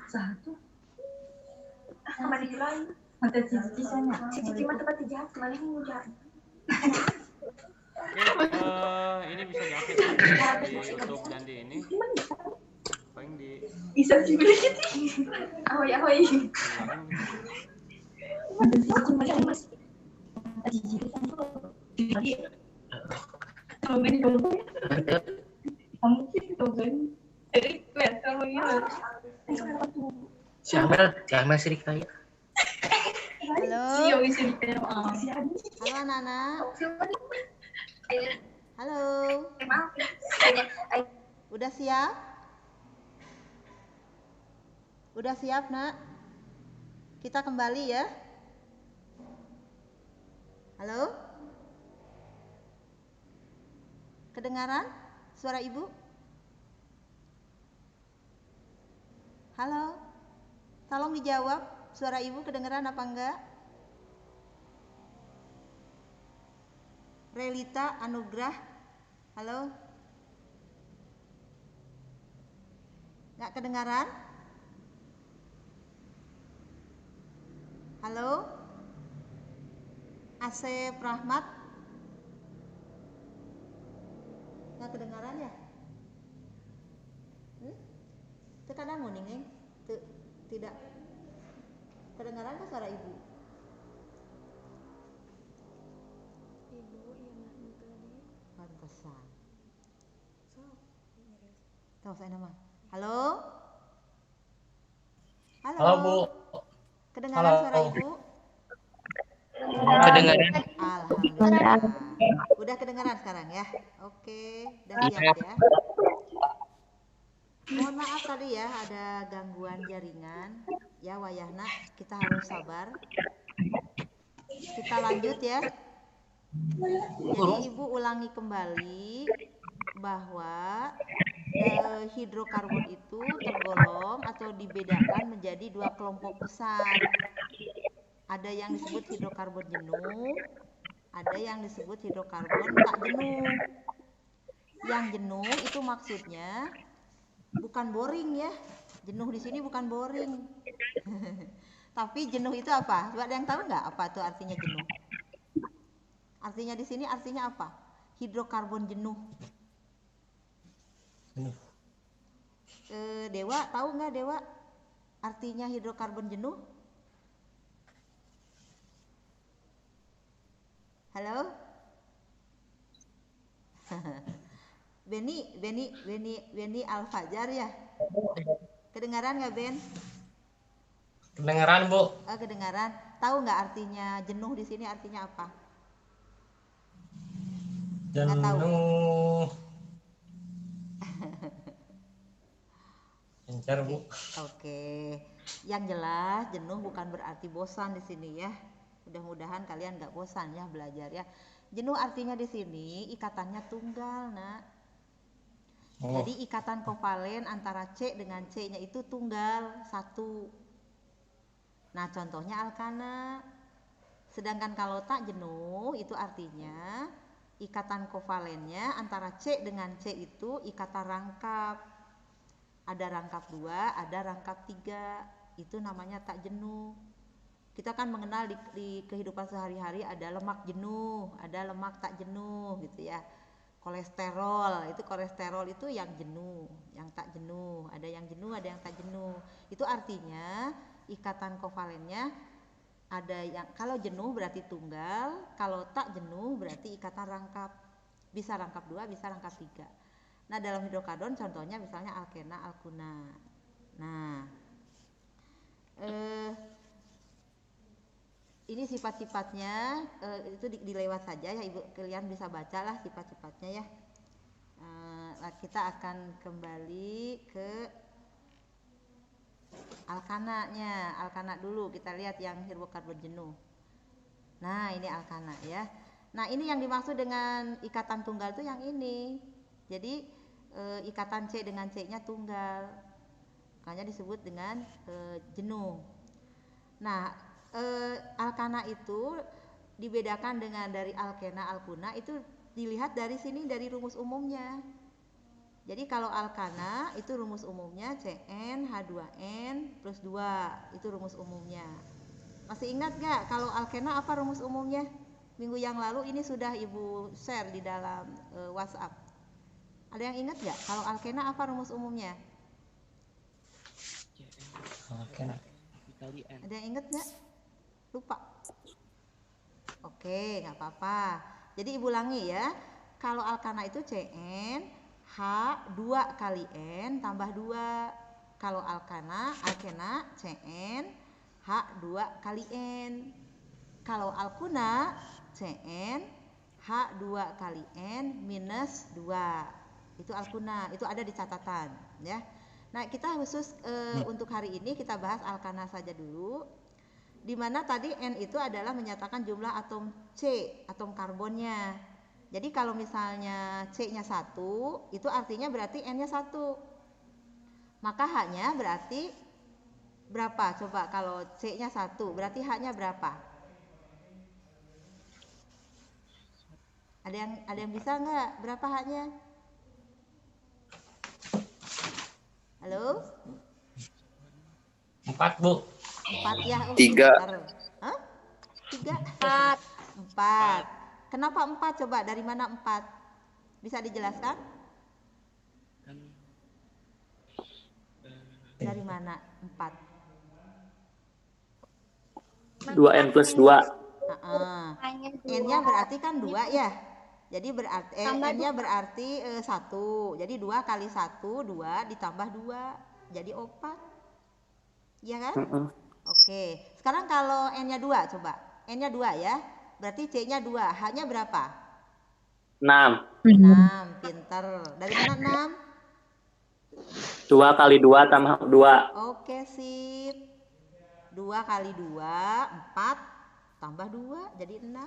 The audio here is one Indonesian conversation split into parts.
Satu. Sama di lain. Mata cici sana. Cici mata pati jahat kemarin jahat. Oke, ini bisa diupload di YouTube dan di ini. Paling di Bisa sih dikit. Ahoy ahoy. ulangin gitu. Mata cici macam mas. Mata cici sana. Lagi. Kalau main dulu. Kamu sih tuh kan. Jadi kalau ya. Si Amel Sri Kaya. Halo. Halo anak-anak. Halo. Udah siap? Udah siap, Nak? Kita kembali ya. Halo? Kedengaran suara Ibu? Halo? Tolong dijawab, suara Ibu kedengaran apa enggak? Relita Anugrah. Halo? Enggak kedengaran? Halo? Asep Rahmat? Enggak kedengaran ya? Itu kadang nguning, tidak kedengaran ke suara Ibu? Ibu iya mah tadi. Pantesan. Tahu saya nama. Halo? Halo? Halo Bu. Kedengaran Halo. suara Ibu? Kedengaran. Alhamdulillah. Udah kedengaran sekarang ya? Oke, udah siap ya. Mohon maaf tadi ya ada gangguan jaringan. Ya wayahna, kita harus sabar. Kita lanjut ya. Jadi Ibu ulangi kembali bahwa hidrokarbon itu tergolong atau dibedakan menjadi dua kelompok besar. Ada yang disebut hidrokarbon jenuh, ada yang disebut hidrokarbon tak jenuh. Yang jenuh itu maksudnya bukan boring ya. Jenuh di sini bukan boring. Tapi jenuh itu apa? Coba ada yang tahu nggak apa itu artinya jenuh? Artinya di sini artinya apa? Hidrokarbon jenuh. Dewa tahu nggak Dewa? Artinya hidrokarbon jenuh? Halo? Beni Al-Fajar ya? Kedengaran nggak Ben? Kedengaran Bu. Kedengaran. Tahu nggak artinya jenuh di sini artinya apa? Nggak tahu. Jenuh. Encer Bu. Oke. Yang jelas jenuh bukan berarti bosan di sini ya. Mudah-mudahan kalian nggak bosan ya belajar ya. Jenuh artinya di sini ikatannya tunggal, Nak. Jadi ikatan kovalen antara C dengan C-nya itu tunggal, satu. Nah, contohnya alkana. Sedangkan kalau tak jenuh itu artinya ikatan kovalennya antara C dengan C itu ikatan rangkap. Ada rangkap 2, ada rangkap 3. Itu namanya tak jenuh. Kita kan mengenal di kehidupan sehari-hari ada lemak jenuh, ada lemak tak jenuh gitu ya. Kolesterol itu yang jenuh, yang tak jenuh. Ada yang jenuh, ada yang tak jenuh. Itu artinya ikatan kovalennya ada yang kalau jenuh berarti tunggal, kalau tak jenuh berarti ikatan rangkap. Bisa rangkap 2, bisa rangkap 3. Nah, dalam hidrokarbon contohnya misalnya alkena, alkuna. Nah, ini sifat-sifatnya itu dilewat saja ya Ibu, kalian bisa bacalah sifat-sifatnya ya. Kita akan kembali ke alkananya. Alkana dulu kita lihat yang hidrokarbon jenuh. Nah, ini alkana ya. Nah, ini yang dimaksud dengan ikatan tunggal itu yang ini. Jadi ikatan C dengan C-nya tunggal. Makanya disebut dengan jenuh. Nah, alkana itu dibedakan dengan dari alkena, alkuna itu dilihat dari sini dari rumus umumnya. Jadi kalau alkana itu rumus umumnya Cn H2n plus 2, itu rumus umumnya. Masih ingat gak kalau alkena apa rumus umumnya? Minggu yang lalu ini sudah Ibu share di dalam WhatsApp. Ada yang ingat gak kalau alkena apa rumus umumnya? Oke. Ada yang ingat gak? Lupa? Oke, gak apa-apa. Jadi Ibu ulangi ya. Kalau alkana itu Cn H2 kali N tambah 2. Kalau alkena Cn H2 kali N. Kalau alkuna Cn H2 kali N minus 2. Itu alkuna, itu ada di catatan ya. Nah, kita khusus untuk hari ini kita bahas alkana saja dulu. Dimana tadi N itu adalah menyatakan jumlah atom C, atom karbonnya. Jadi kalau misalnya C-nya 1, itu artinya berarti N-nya 1. Maka H-nya berarti berapa? Coba kalau C-nya 1, berarti H-nya berapa? Ada yang bisa nggak? Berapa H-nya? Halo? 4, Bu. 4 ya? Oh, 3. Hah? 3? 4. Kenapa 4? Coba dari mana 4? Bisa dijelaskan? Dari mana 4? 2N plus 2. N-nya berarti kan 2 ya. Jadi berarti N-nya berarti 1. Jadi 2 kali 1, 2 ditambah 2. Jadi 4. Iya kan? Oke. Sekarang kalau N-nya 2 coba. N-nya 2 ya. Berarti C-nya 2. H-nya berapa? 6. 6. Pinter. Dari mana 6? 2 kali 2 tambah 2. Oke, sip. 2 kali 2, 4 tambah 2 jadi 6.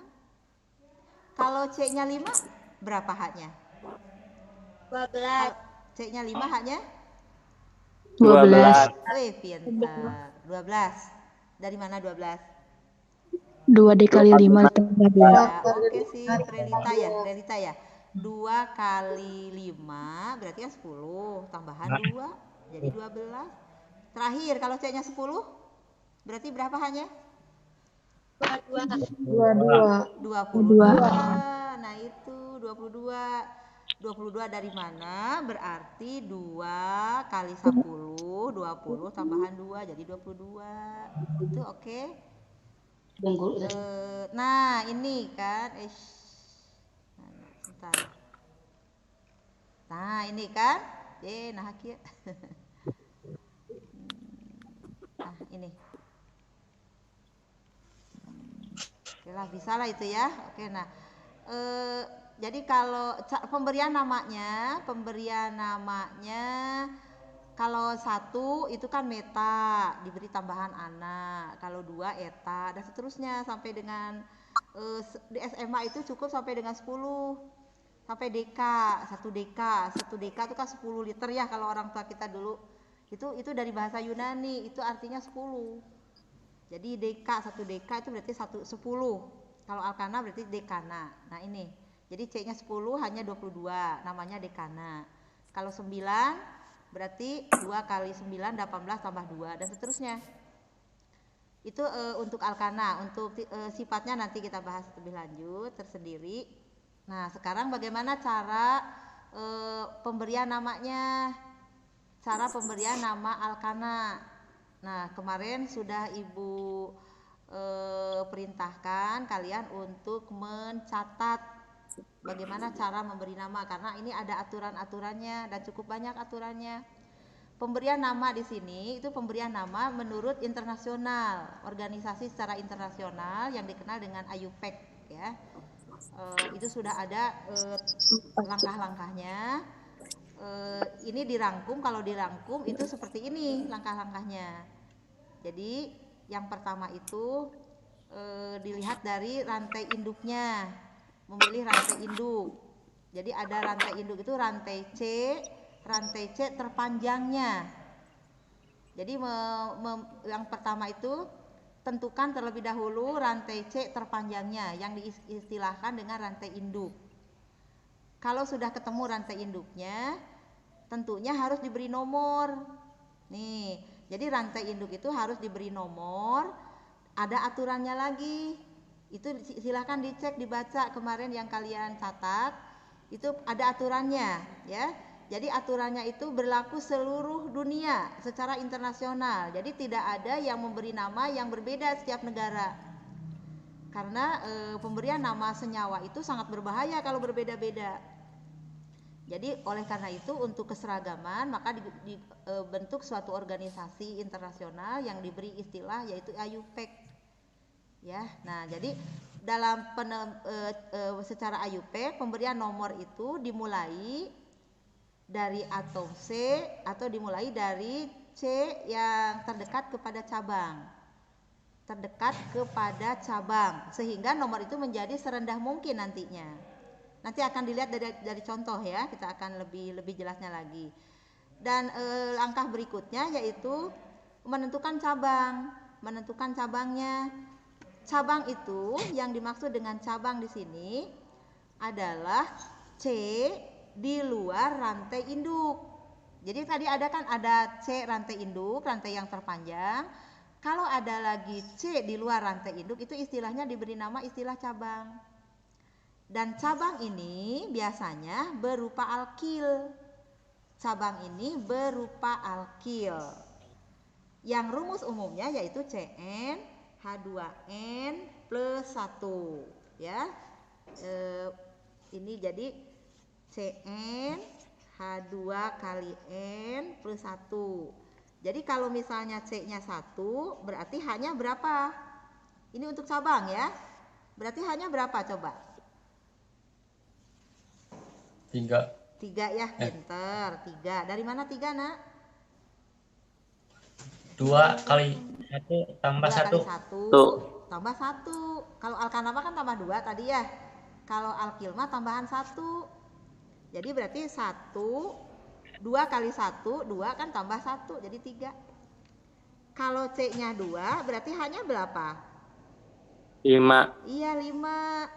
Kalau C-nya 5, berapa H-nya? 12. C-nya 5, H-nya? 12. Wih, pinter. 12. Dari mana 12? 2 dikali 5 tambah 2. Ya, oke sih, Relita ya. 2 kali 5 berarti kan 10, tambahan 2 jadi 12. Terakhir kalau C-nya 10 berarti berapa H-nya? 22. Nah itu 22. 22 dari mana? Berarti 2 kali 10, 20 tambahan 2 jadi 22. Itu oke? Nah ini kan sebentar. Nah ini kan nah kia. Nah ini oke lah, bisa lah itu ya. Oke, nah jadi kalau pemberian namanya kalau 1 itu kan meta, diberi tambahan ana. Kalau 2 eta dan seterusnya sampai dengan di SMA itu cukup sampai dengan 10. Sampai DK, 1 DK itu kan 10 liter ya kalau orang tua kita dulu. Itu dari bahasa Yunani, itu artinya 10. Jadi DK, 1 DK itu berarti 10. Kalau alkana berarti dekana. Nah ini, jadi C-nya 10 hanya 22, namanya dekana. Kalau 9 berarti 2 kali 9, 18 tambah 2 dan seterusnya. Itu untuk alkana. Untuk sifatnya nanti kita bahas lebih lanjut tersendiri. Nah sekarang bagaimana cara pemberian namanya? Cara pemberian nama alkana. Nah kemarin sudah Ibu perintahkan kalian untuk mencatat bagaimana cara memberi nama, karena ini ada aturan-aturannya dan cukup banyak aturannya. Pemberian nama di sini itu pemberian nama menurut internasional, organisasi secara internasional yang dikenal dengan IUPAC ya. Itu sudah ada langkah-langkahnya. Ini dirangkum, kalau dirangkum itu seperti ini langkah-langkahnya. Jadi yang pertama itu dilihat dari rantai induknya, memilih rantai induk. Jadi ada rantai induk itu rantai C terpanjangnya. Jadi yang pertama itu tentukan terlebih dahulu rantai C terpanjangnya yang diistilahkan dengan rantai induk. Kalau sudah ketemu rantai induknya, tentunya harus diberi nomor. Nih, jadi rantai induk itu harus diberi nomor, ada aturannya lagi. Itu silahkan dicek, dibaca kemarin yang kalian catat, itu ada aturannya ya. Jadi aturannya itu berlaku seluruh dunia secara internasional. Jadi tidak ada yang memberi nama yang berbeda setiap negara. Karena pemberian nama senyawa itu sangat berbahaya kalau berbeda-beda. Jadi oleh karena itu untuk keseragaman maka dibentuk suatu organisasi internasional yang diberi istilah yaitu IUPAC. Ya, nah jadi dalam secara IUPAC pemberian nomor itu dimulai dari atom C atau dimulai dari C yang terdekat kepada cabang. Terdekat kepada cabang sehingga nomor itu menjadi serendah mungkin nantinya. Nanti akan dilihat dari contoh ya, kita akan lebih jelasnya lagi. Dan langkah berikutnya yaitu menentukan cabang, menentukan cabangnya. Cabang itu yang dimaksud dengan cabang di sini adalah C di luar rantai induk. Jadi tadi ada C rantai induk, rantai yang terpanjang. Kalau ada lagi C di luar rantai induk itu istilahnya diberi nama istilah cabang. Dan cabang ini biasanya berupa alkil. Cabang ini berupa alkil. Yang rumus umumnya yaitu CN H2N plus 1 ya. Ini jadi CN H2 kali N plus 1. Jadi kalau misalnya C-nya 1 berarti H-nya berapa? Ini untuk cabang ya. Berarti H-nya berapa coba? 3 ya, pinter. 3. Dari mana 3 nak? 2 kali 1 tambah 2 kali 1 tambah 1. Kalau alkanama kan tambah 2 tadi ya. Kalau alkilma tambahan 1. Jadi berarti 1, 2 kali 1, 2 kan tambah 1, jadi 3. Kalau C-nya 2, berarti H-nya berapa? 5. Iya, 5.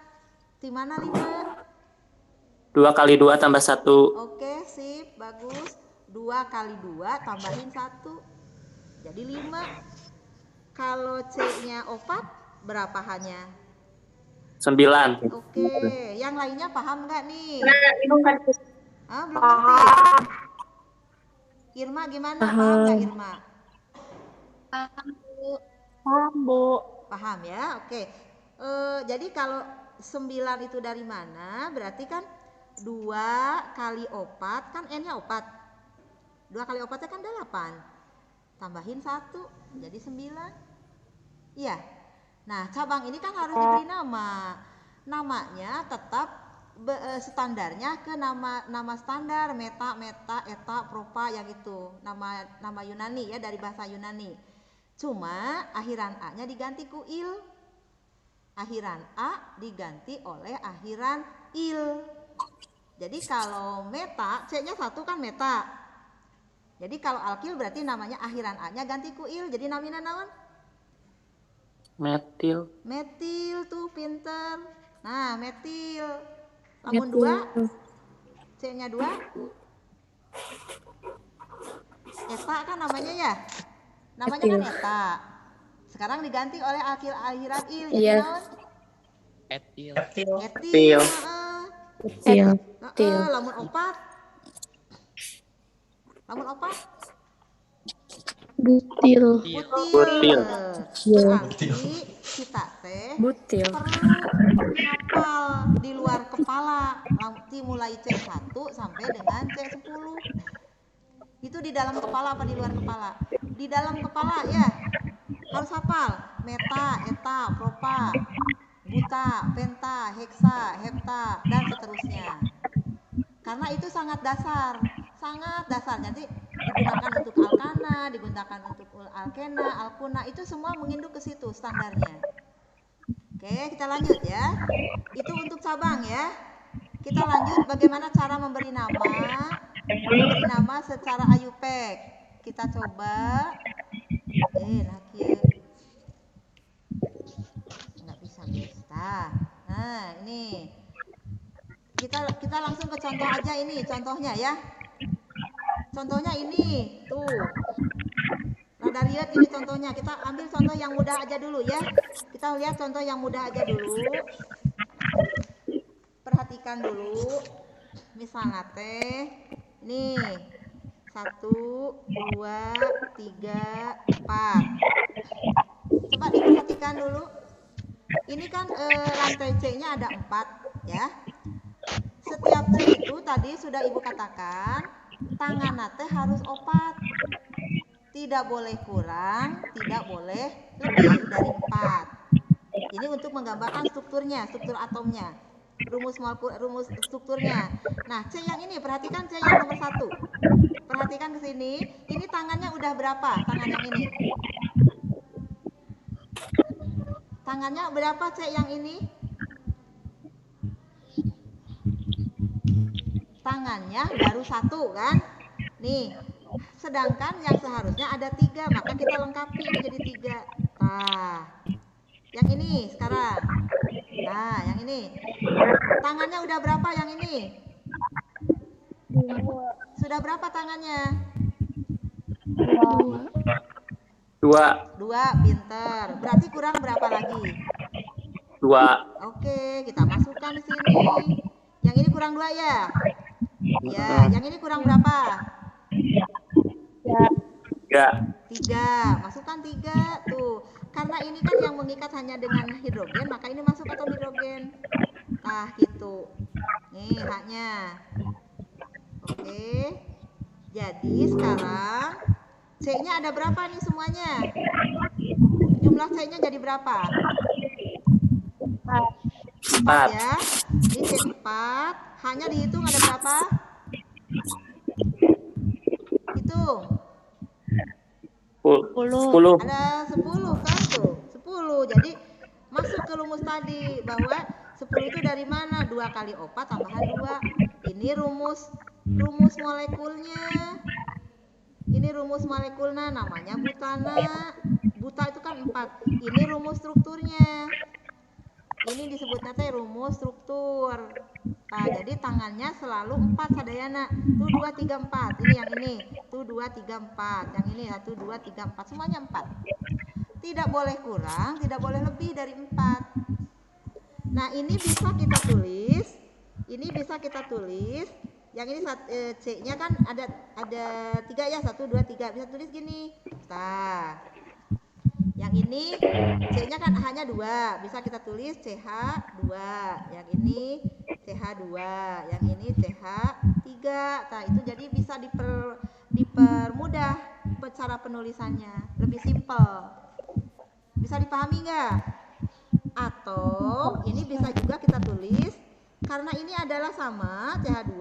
Di mana 5? 2 kali 2 tambah 1. Oke, sip, bagus. 2 kali 2 tambahin 1. Jadi 5. Kalau C-nya 4, berapa H-nya? 9. Oke, yang lainnya paham nggak nih? Belum ngerti. Belum ngerti. Irma gimana? Paham nggak Irma? Paham, Bu. Paham ya? Oke. Jadi kalau 9 itu dari mana? Berarti kan 2 kali 4 kan N-nya 4. 2 kali 4 kan 8. Tambahin 1 jadi 9. Iya. Nah, cabang ini kan harus diberi nama. Namanya tetap standarnya ke nama standar meta, eta, propa yang itu. Nama Yunani ya, dari bahasa Yunani. Cuma akhiran A-nya diganti ku il. Akhiran A diganti oleh akhiran il. Jadi kalau meta, C-nya 1 kan meta. Jadi kalau alkil berarti namanya akhiran A-nya ganti ku il. Jadi namanya naon? Metil. Metil tuh pinter. Nah, metil. Lamun 2, C-nya 2. Eta kan namanya ya? Namanya kan eta. Sekarang diganti oleh akhiran il. Jadi naon? Etil. Etil. Etil. Lamun 4. Butil. Butil. Berarti kita Butil. perlu hafal di luar kepala. Nanti mulai C1 sampai dengan C10. Itu di dalam kepala apa di luar kepala? Di dalam kepala ya. Harus hafal. Meta, eta, propa, buta, penta, heksa, hepta, dan seterusnya. Karena itu sangat dasar. Jadi digunakan untuk alkana, digunakan untuk alkena, alkuna, itu semua menginduk ke situ standarnya. Oke, kita lanjut ya. Itu untuk cabang ya. Kita lanjut bagaimana cara memberi nama secara IUPAC. Kita coba. Nggak bisa. Nah, ini. Kita langsung ke contoh aja ini, contohnya ya. Contohnya ini, tuh. Rada lihat ini contohnya. Kita ambil contoh yang mudah aja dulu ya. Kita lihat contoh yang mudah aja dulu. Perhatikan dulu. Misalnya teh, nih 1, 2, 3, 4. Coba diperhatikan dulu. Ini kan lantai C-nya ada 4 ya. Setiap C itu tadi sudah Ibu katakan tangan teh harus 4. Tidak boleh kurang, tidak boleh lebih dari 4. Ini untuk menggambarkan strukturnya, struktur atomnya. Rumus strukturnya. Nah, C yang ini, perhatikan C yang nomor 1. Perhatikan ke sini, ini tangannya udah berapa? Tangan yang ini. Tangannya berapa C yang ini? Tangannya baru 1 kan? Nih, sedangkan yang seharusnya ada 3, maka kita lengkapi ini jadi 3. Nah, yang ini sekarang. Nah, yang ini. Tangannya udah berapa yang ini? Sudah berapa tangannya? 2, pinter. Berarti kurang berapa lagi? 2. Oke, kita masukkan di sini. Yang ini kurang 2 ya? Ya, yang ini kurang berapa? 3. Masukkan 3 tuh. Karena ini kan yang mengikat hanya dengan hidrogen, maka ini masuk atom hidrogen. Nah, gitu. Nih haknya. Oke. Jadi sekarang C-nya ada berapa nih semuanya? Jumlah C-nya jadi berapa? 4 ya. Ini C4. Hanya dihitung ada berapa? Hitung. 10. Ada 10 kan tuh. 10. Jadi masuk ke rumus tadi bahwa 10 itu dari mana? 2 kali O4 tambahan 2. Ini rumus molekulnya. Ini rumus molekulnya namanya butana. Buta itu kan 4. Ini rumus strukturnya. Ini disebutnya teh rumus struktur. Nah, jadi tangannya selalu 4 sadayana. Tuh 2, 3, 4. Ini yang ini. Tuh 2, 3, 4. Yang ini 1, 2, 3, 4. Semuanya 4. Tidak boleh kurang, tidak boleh lebih dari 4. Nah, ini bisa kita tulis. Ini bisa kita tulis. Yang ini C-nya kan ada 3 ya. 1, 2, 3. Bisa tulis gini. Nah, yang ini C-nya kan hanya 2. Bisa kita tulis CH2. Yang ini CH2. Yang ini CH3. Nah, itu jadi bisa dipermudah cara penulisannya. Lebih simpel. Bisa dipahami nggak? Atau ini bisa juga kita tulis. Karena ini adalah sama CH2,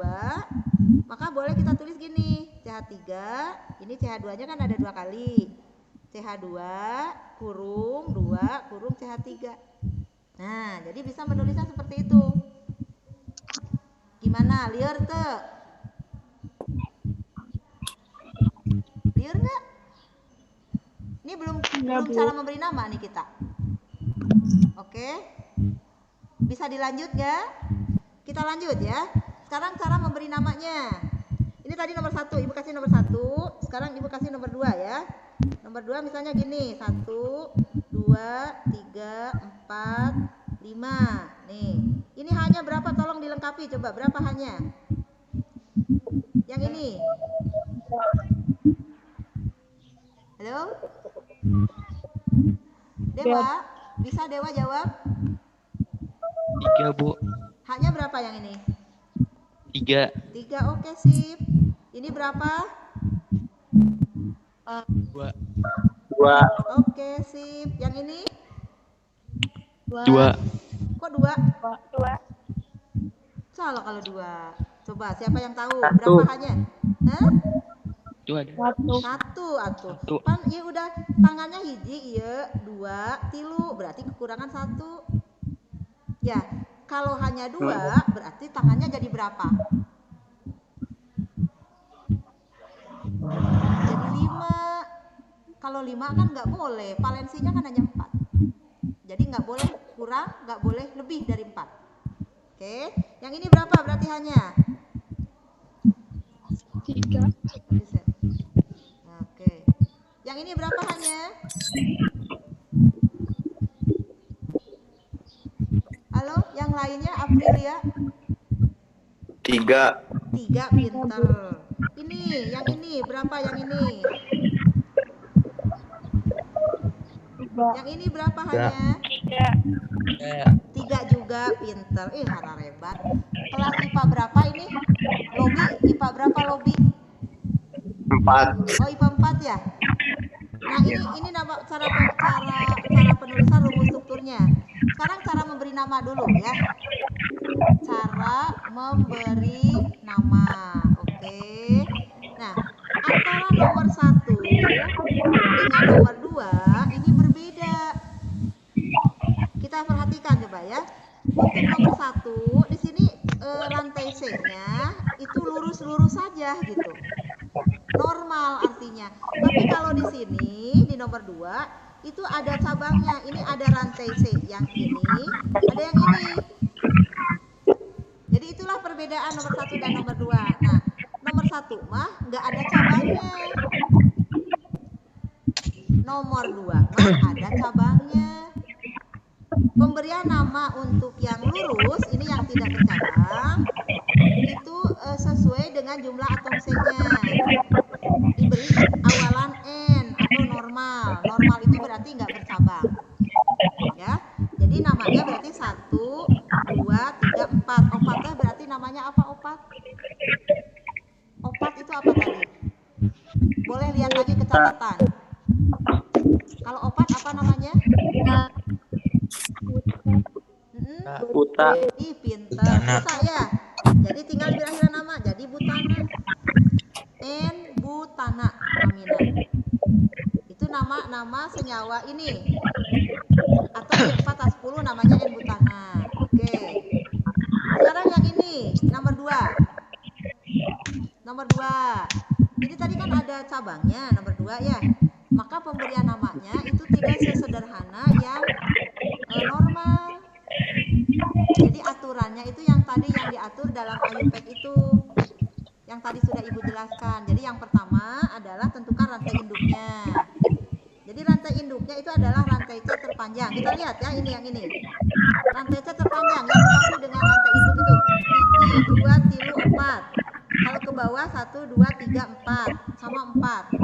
maka boleh kita tulis gini. CH3. Ini CH2-nya kan ada 2 kali. CH2 kurung 2 kurung CH3. Nah, jadi bisa menulisnya seperti itu. Gimana? Liar tuh? Liar nggak? Ini belum cara memberi nama nih kita. Oke? Bisa dilanjut nggak? Kita lanjut ya. Sekarang cara memberi namanya. Ini tadi nomor 1, Ibu kasih nomor 1. Sekarang Ibu kasih nomor 2 ya. Nomor 2 misalnya gini, 1, 2, 3, 4, 5. Nih, ini hanya berapa? Tolong dilengkapi coba, berapa hanya? Yang ini. Halo? Dewa, bisa Dewa jawab? 3, Bu. Haknya berapa yang ini? 3. 3, oke sip. Ini berapa? 2. Oke sip. Yang ini? 2. Kok 2? Salah kalau 2. Coba siapa yang tahu? Berapa hanya? Hah? Itu ada 1 atuh. Pan iya udah tangannya hiji, iya 2, 3, berarti kekurangan 1. Ya, kalau hanya 2 berarti tangannya jadi berapa? Jadi 5. Kalau 5 kan nggak boleh, valensinya kan hanya 4. Jadi nggak boleh kurang, nggak boleh lebih dari 4. Oke, yang ini berapa berarti hanya? 3. Bisa. Oke. Yang ini berapa hanya? Halo, yang lainnya Aprilia? 3. 3, pinter. Ini, yang ini berapa yang ini? Yang ini berapa hanya? 3 juga, pinter. Hara hebat. Kelas IPA berapa ini? Lobi, IPA berapa Lobi? 4. Oh, IPA 4 ya? Nah, ini nama cara penulisan rumus strukturnya. Sekarang cara memberi nama dulu ya. Cara memberi nama. Oke. Nah, antara nomor 1 dengan nomor 2 ini berbeda. Kita perhatikan coba ya. Untuk nomor 1 di sini rantai C-nya itu lurus-lurus saja gitu. Normal artinya. Tapi kalau di sini di nomor 2 itu ada cabangnya. Ini ada rantai C yang ini, ada yang ini. Jadi itulah perbedaan nomor 1 dan nomor 2. Nah, nomor 1 mah nggak ada cabangnya. Nomor 2 mah ada cabangnya. Pemberian nama untuk yang lurus, ini yang tidak bercabang, itu sesuai dengan jumlah atom C-nya. Diberi awalan N atau normal. Normal itu berarti nggak bercabang. Ya. Jadi namanya berarti 1, 2, 3, 4. Opatnya berarti namanya apa opat? Opat itu apa tadi? Boleh lihat lagi ke catatan. Kalau opat apa namanya? Buta. Ih, pinter. Buta ya. Jadi tinggal berakhir nama. Jadi butana. N butana amina. Itu nama senyawa ini. Atau di 4/10 namanya N butana. Oke. Sekarang yang ini nomor 2. Nomor 2. Jadi tadi kan ada cabangnya nomor 2 ya. Maka pemberian namanya itu tidak sesederhana yang normal. Jadi aturannya itu yang tadi yang diatur dalam IUPAC itu. Yang tadi sudah Ibu jelaskan. Jadi yang pertama adalah tentukan rantai induknya. Jadi rantai induknya itu adalah rantai C terpanjang. Kita lihat ya, ini yang ini. Rantai C terpanjang yang dimaksud dengan rantai induk itu 1, 2, 3, 4. Kalau ke bawah 1, 2, 3, 4 sama 4.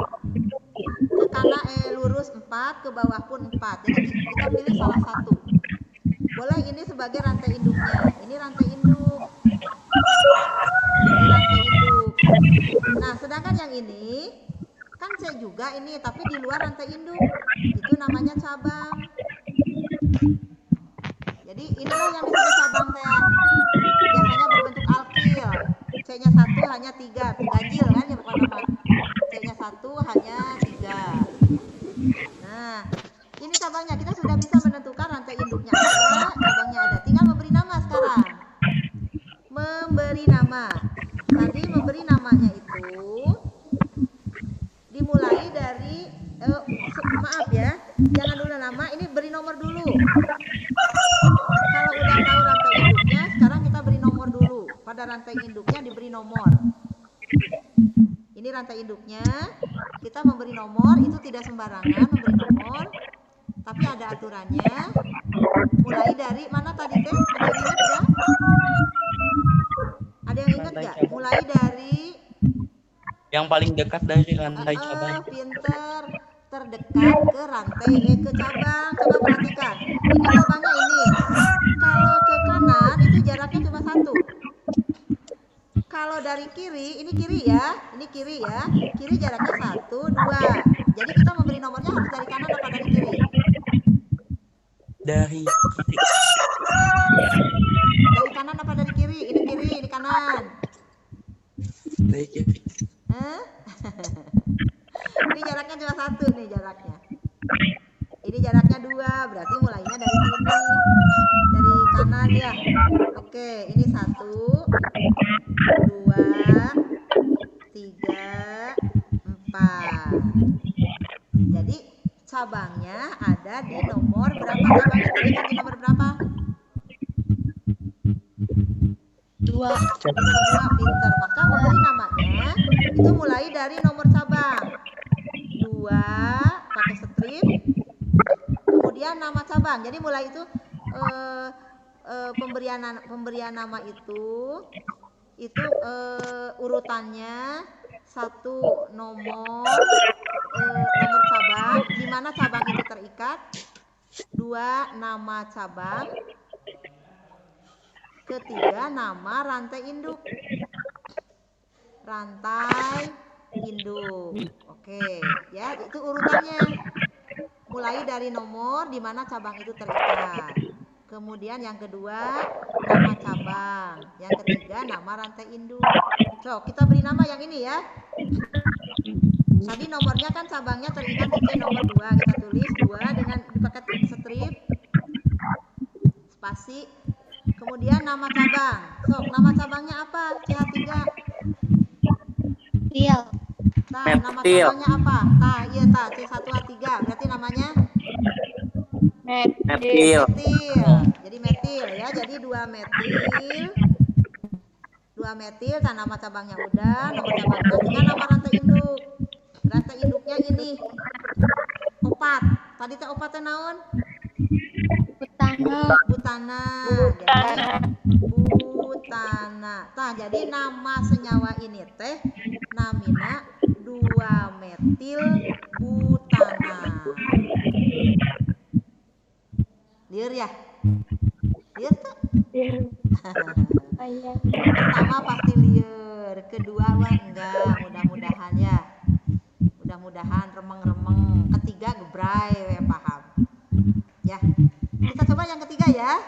Ke kanan lurus 4, ke bawah pun 4. Jadi kita pilih salah satu. Boleh ini sebagai rantai induknya. Ini rantai induk. Ini rantai induk. Nah, sedangkan yang ini kan C juga ini, tapi di luar rantai induk. Itu namanya cabang. Jadi inilah yang disebut cabang saya. Biasanya berbentuk alkil. C-nya 1 hanya 3, ganjil kan ya bukan nama. C-nya 1 hanya 3. Nah, ini cabangnya. Kita sudah bisa menentukan rantai induknya ada, cabangnya ada. Tinggal memberi nama sekarang. Memberi nama. Tadi memberi namanya itu dimulai dari maaf ya, jangan dulu nama, ini beri nomor dulu. Kalau udah tahu rantai induknya, sekarang kita beri nomor dulu. Pada rantai induknya diberi nomor. Ini rantai induknya, kita memberi nomor, itu tidak sembarangan memberi nomor, tapi ada aturannya. Mulai dari mana tadi teh? Ada yang ingat gak? Ada yang ingat gak? Mulai dari Yang paling dekat dari rantai cabang. Pinter, terdekat ke rantai ke cabang. Coba perhatikan. Ini cabangnya ini. Kalau ke kanan itu jaraknya cuma 1. Kalau dari kiri, ini kiri ya. Ini kiri ya. Kiri jaraknya 1, 2. Jadi kita memberi nomornya harus dari kanan apa dari kiri? Dari Dari kanan apa dari kiri? Ini kiri, ini kanan. kiri. Ini jaraknya cuma 1 nih jaraknya. Ini jaraknya 2, berarti mulainya dari sini. Dari kanan ya. Oke, ini 1, 2, 3, 4. Jadi cabangnya ada di nomor berapa? Cabangnya tadi kan di nomor berapa? 2. 2. Nomor 2 pinter. Maka memberi namanya itu mulai dari nomor cabang. 2 pakai strip. Kemudian nama cabang. Jadi mulai itu pemberian nama itu urutannya 1 nomor cabang di mana cabang itu terikat, 2 nama cabang, ketiga nama rantai induk. Oke, ya itu urutannya. Mulai dari nomor di mana cabang itu terikat. Kemudian yang kedua nama cabang, yang ketiga nama rantai induk. So, kita beri nama yang ini ya. Tadi nomornya kan cabangnya terikat di C nomor 2. Kita tulis 2 dengan dipakai strip, spasi. Kemudian nama cabang. So, nama cabangnya apa? CH3. Til. Nah, nama cabangnya apa? Iya, C1H3. Berarti namanya Metil. Jadi metil ya. Jadi 2 metil. Nah, nama cabangnya udah, nomor cabangnya tinggal nama rantai induk. Rantai induknya ini opat. Tadi teh opatnya naon? Butana. Jadi butana. Nah, jadi nama senyawa ini teh namina 2 metil butana. Liur ya? Liur tuh? Pertama pasti liur, kedua mah enggak, mudah-mudahan ya. Mudah-mudahan remeng-remeng. Ketiga gebray, paham. Ya. Kita coba yang ketiga ya.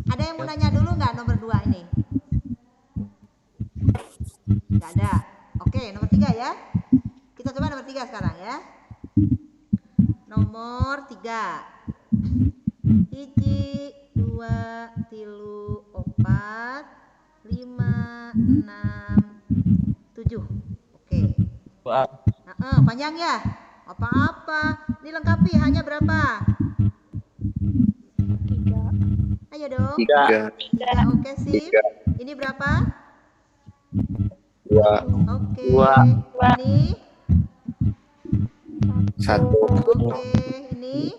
Ada yang mau nanya dulu nggak nomor 2 ini? Nggak ada. Oke, nomor 3 ya. Kita coba nomor 3 sekarang ya. Nomor 3. 1, 2, 3, 4, 5, 6, 7. Oke. Panjang ya? Apa-apa. Ini lengkapi hanya berapa? 3. Ayo dong. 3. Oke, sip. Ini berapa? 2. Oke. 2. Ini 1. oke. Ini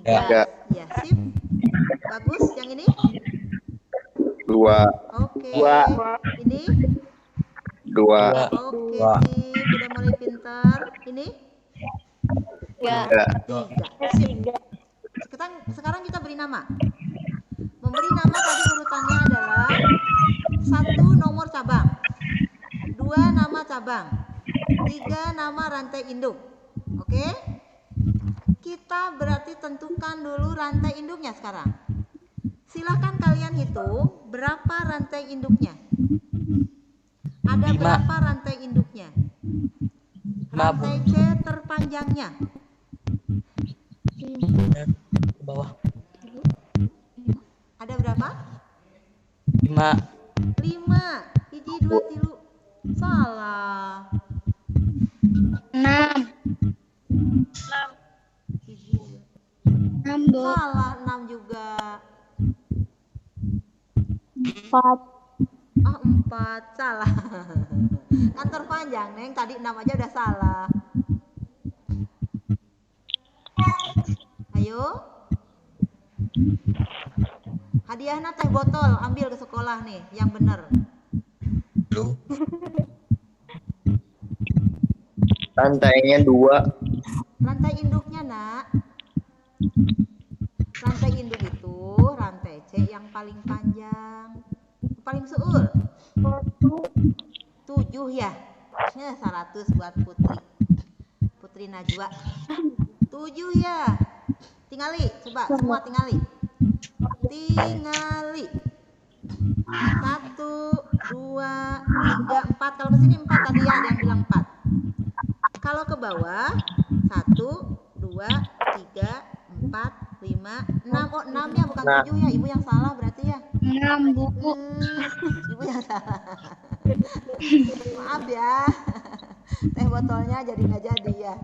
3. Ya, sip. Bagus. Yang ini? 2. Oke. 2. Ini? 2. Oke, sip. Udah mulai pintar. Ini? 3. 3. Sip. Sekarang kita beri nama. Memberi nama tadi urutannya adalah 1 nomor cabang, 2 nama cabang, 3 nama rantai induk. Oke? Kita berarti tentukan dulu rantai induknya sekarang. Silakan kalian hitung berapa rantai induknya. Ada berapa rantai induknya? Rantai C terpanjangnya. Ke bawah. Ada berapa? 5. 5. 1, 2, 3. Salah. 6. 6, Bu. Salah, 6 juga. 4. 4. Salah. Kan terpanjang, Neng. Tadi 6 aja udah salah. Ayo. Hadiahnya teh botol, ambil ke sekolah nih, yang bener. Rantainya 2. Rantai induknya, Nak. Rantai induk itu rantai C yang paling panjang, paling seueur. 7 ya. 100 buat Putri Najwa. 7 ya. Tingali, coba semua tingali. 1, 2, 3, 4. Kalau ke sini 4 tadi ya, ada yang bilang 4. Kalau ke bawah 1, 2, 3, 4, 5, 6. Oh, 6 ya, bukan 7 ya. Ibu yang salah berarti ya. 6, Bu. Ibu yang salah. Maaf ya. Teh botolnya jadi nggak jadi ya.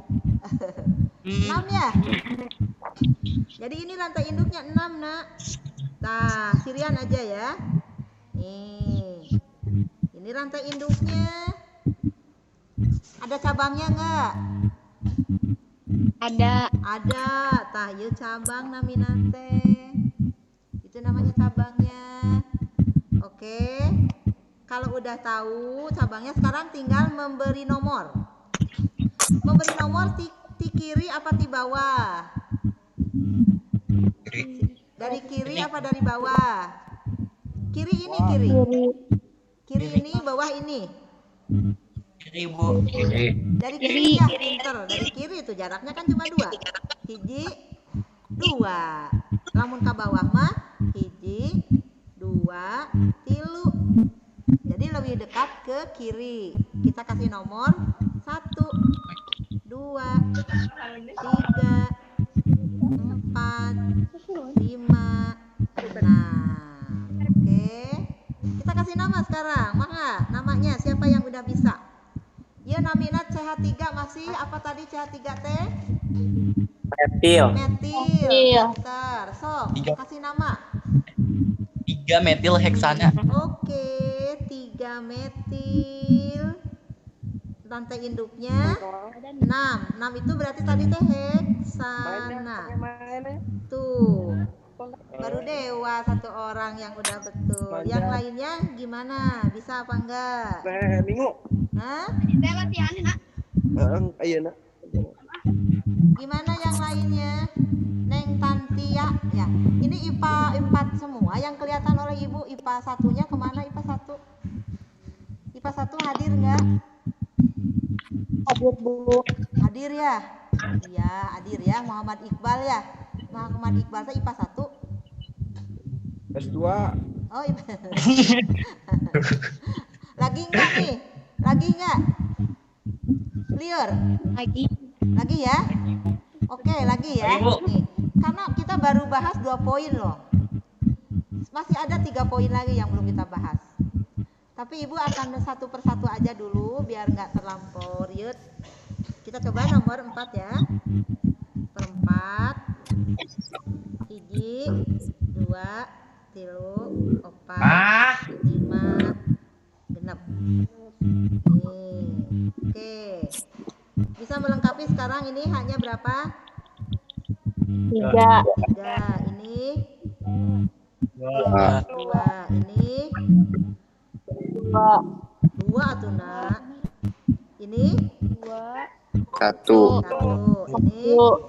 6 ya. Jadi ini rantai induknya 6, Nak. Nah, Sirian aja ya. Nih, ini rantai induknya. Ada cabangnya nggak? Ada. Ada. Tah, yeu cabang namina teh. Itu namanya cabangnya. Oke. Kalau udah tahu cabangnya, sekarang tinggal memberi nomor. Memberi nomor di kiri apa di bawah? Dari kiri apa dari bawah? Kiri ini kiri. Kiri ini, bawah ini. Kiri, Bu. Dari kiri ya, pinter. Dari kiri itu jaraknya kan cuma 2. Hiji, 2. Lamun ke bawah mah hiji, 2, 3. Jadi lebih dekat ke kiri. Kita kasih nomor 1, 2, 3, 4, 5, 6. Oke. Kita kasih nama sekarang. Maka namanya siapa yang udah bisa? Ya, namina CH3 masih apa tadi CH3 teh? Metil. Metil. Pinter. Sok, kasih nama. 3 metil heksana. Oke, 3 metil. Rantai induknya 6. 6 itu berarti tadi teh heksana. Tuh. Baru Dewa 1 orang yang udah betul. Yang lainnya gimana? Bisa apa enggak? Minggu. Hah? Saya latihan, Nak. Iya, Nak. Gimana yang lainnya? Neng Tantia ya. Ini IPA 4 semua yang kelihatan oleh Ibu. IPA 1-nya kemana IPA 1? IPA 1 hadir enggak? Hadir, Bu. Hadir ya? Iya, hadir ya. Muhammad Iqbal ya. Muhammad Iqbal teh IPA 1. S2. Oh, IPA. Lagi enggak nih? Lagi enggak? Clear? Lagi ya? Oke, lagi ya. Nih, karena kita baru bahas 2 poin loh. Masih ada 3 poin lagi yang belum kita bahas. Tapi Ibu akan satu persatu aja dulu biar nggak terlampau riut. Kita coba nomor 4 ya. 4. Hiji, 2, 3, 4, 5, 6. Oke. Bisa melengkapi sekarang ini hanya berapa? 3. 3. Ini 2. Ini 2 atuh nak. Ini 1. 1. Ini 2.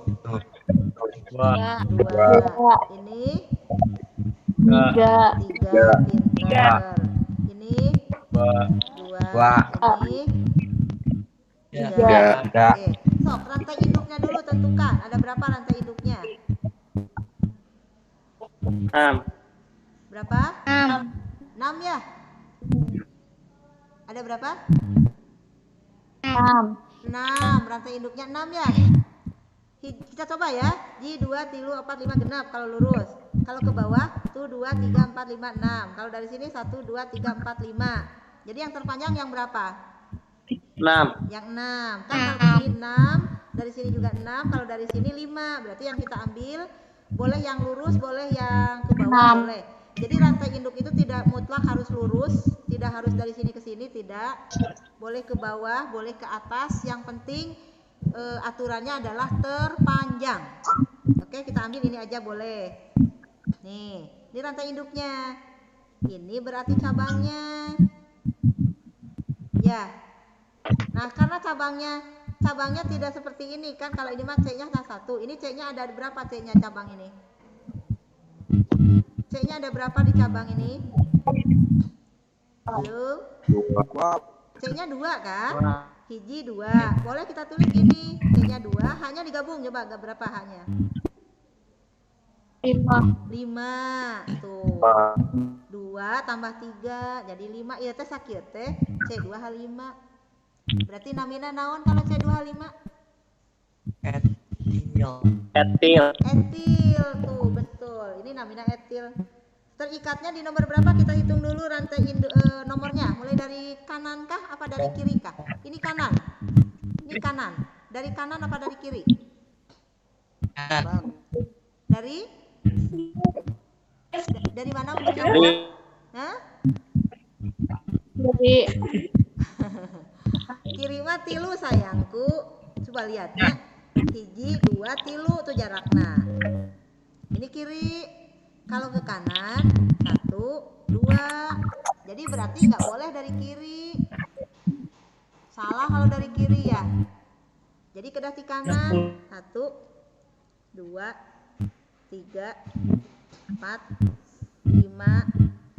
Ini 3. 3. Pinter. Ini 2. Ini 3. Oke. Sok, rantai induknya dulu tentukan. Ada berapa rantai induknya? 6. Berapa? 6 ya? Ada berapa? 6. Rantai induknya 6 ya? Kita coba ya. Ji 2, 3, 4, 5 genap kalau lurus. Kalau ke bawah tuh 2, 3, 4, 5, 6. Kalau dari sini 1, 2, 3, 4, 5. Jadi yang terpanjang yang berapa? 6. Yang 6. Kan kalau dari 6, dari sini juga 6, kalau dari sini 5. Berarti yang kita ambil boleh yang lurus, boleh yang ke bawah, boleh. Jadi rantai induk itu tidak mutlak harus lurus, tidak harus dari sini ke sini, tidak. Boleh ke bawah, boleh ke atas. Yang penting aturannya adalah terpanjang. Oke, kita ambil ini aja boleh. Nih, ini rantai induknya. Ini berarti cabangnya. Ya. Nah, karena cabangnya tidak seperti ini kan. Kalau ini mah C-nya 1. Ini C-nya ada berapa C-nya cabang ini? C-nya ada berapa di cabang ini? Halo? C-nya 2 kan? Hiji 2. Boleh kita tulis gini. C-nya 2, hanya digabung coba agak berapa hanya? 5. Tuh. 2 tambah 3 jadi 5. Iya teh sakit teh. C2H5. Berarti namina naon kalau C2H5? Etil. Etil tuh, betul. Ini namina etil. Terikatnya di nomor berapa? Kita hitung dulu rantai nomornya. Mulai dari kanan kah apa dari kiri kah? Ini kanan. Ini kanan. Dari kanan apa dari kiri? Dari Dari mana memberi nama? Kiri. Hah? Dari Kiri mah tilu sayangku. Coba lihat ya. Hiji, dua, tilu tuh jaraknya. Ini kiri. Kalau ke kanan, 1, 2. Jadi berarti nggak boleh dari kiri. Salah kalau dari kiri ya. Jadi kedah di kanan. 1, 2, 3, 4, 5,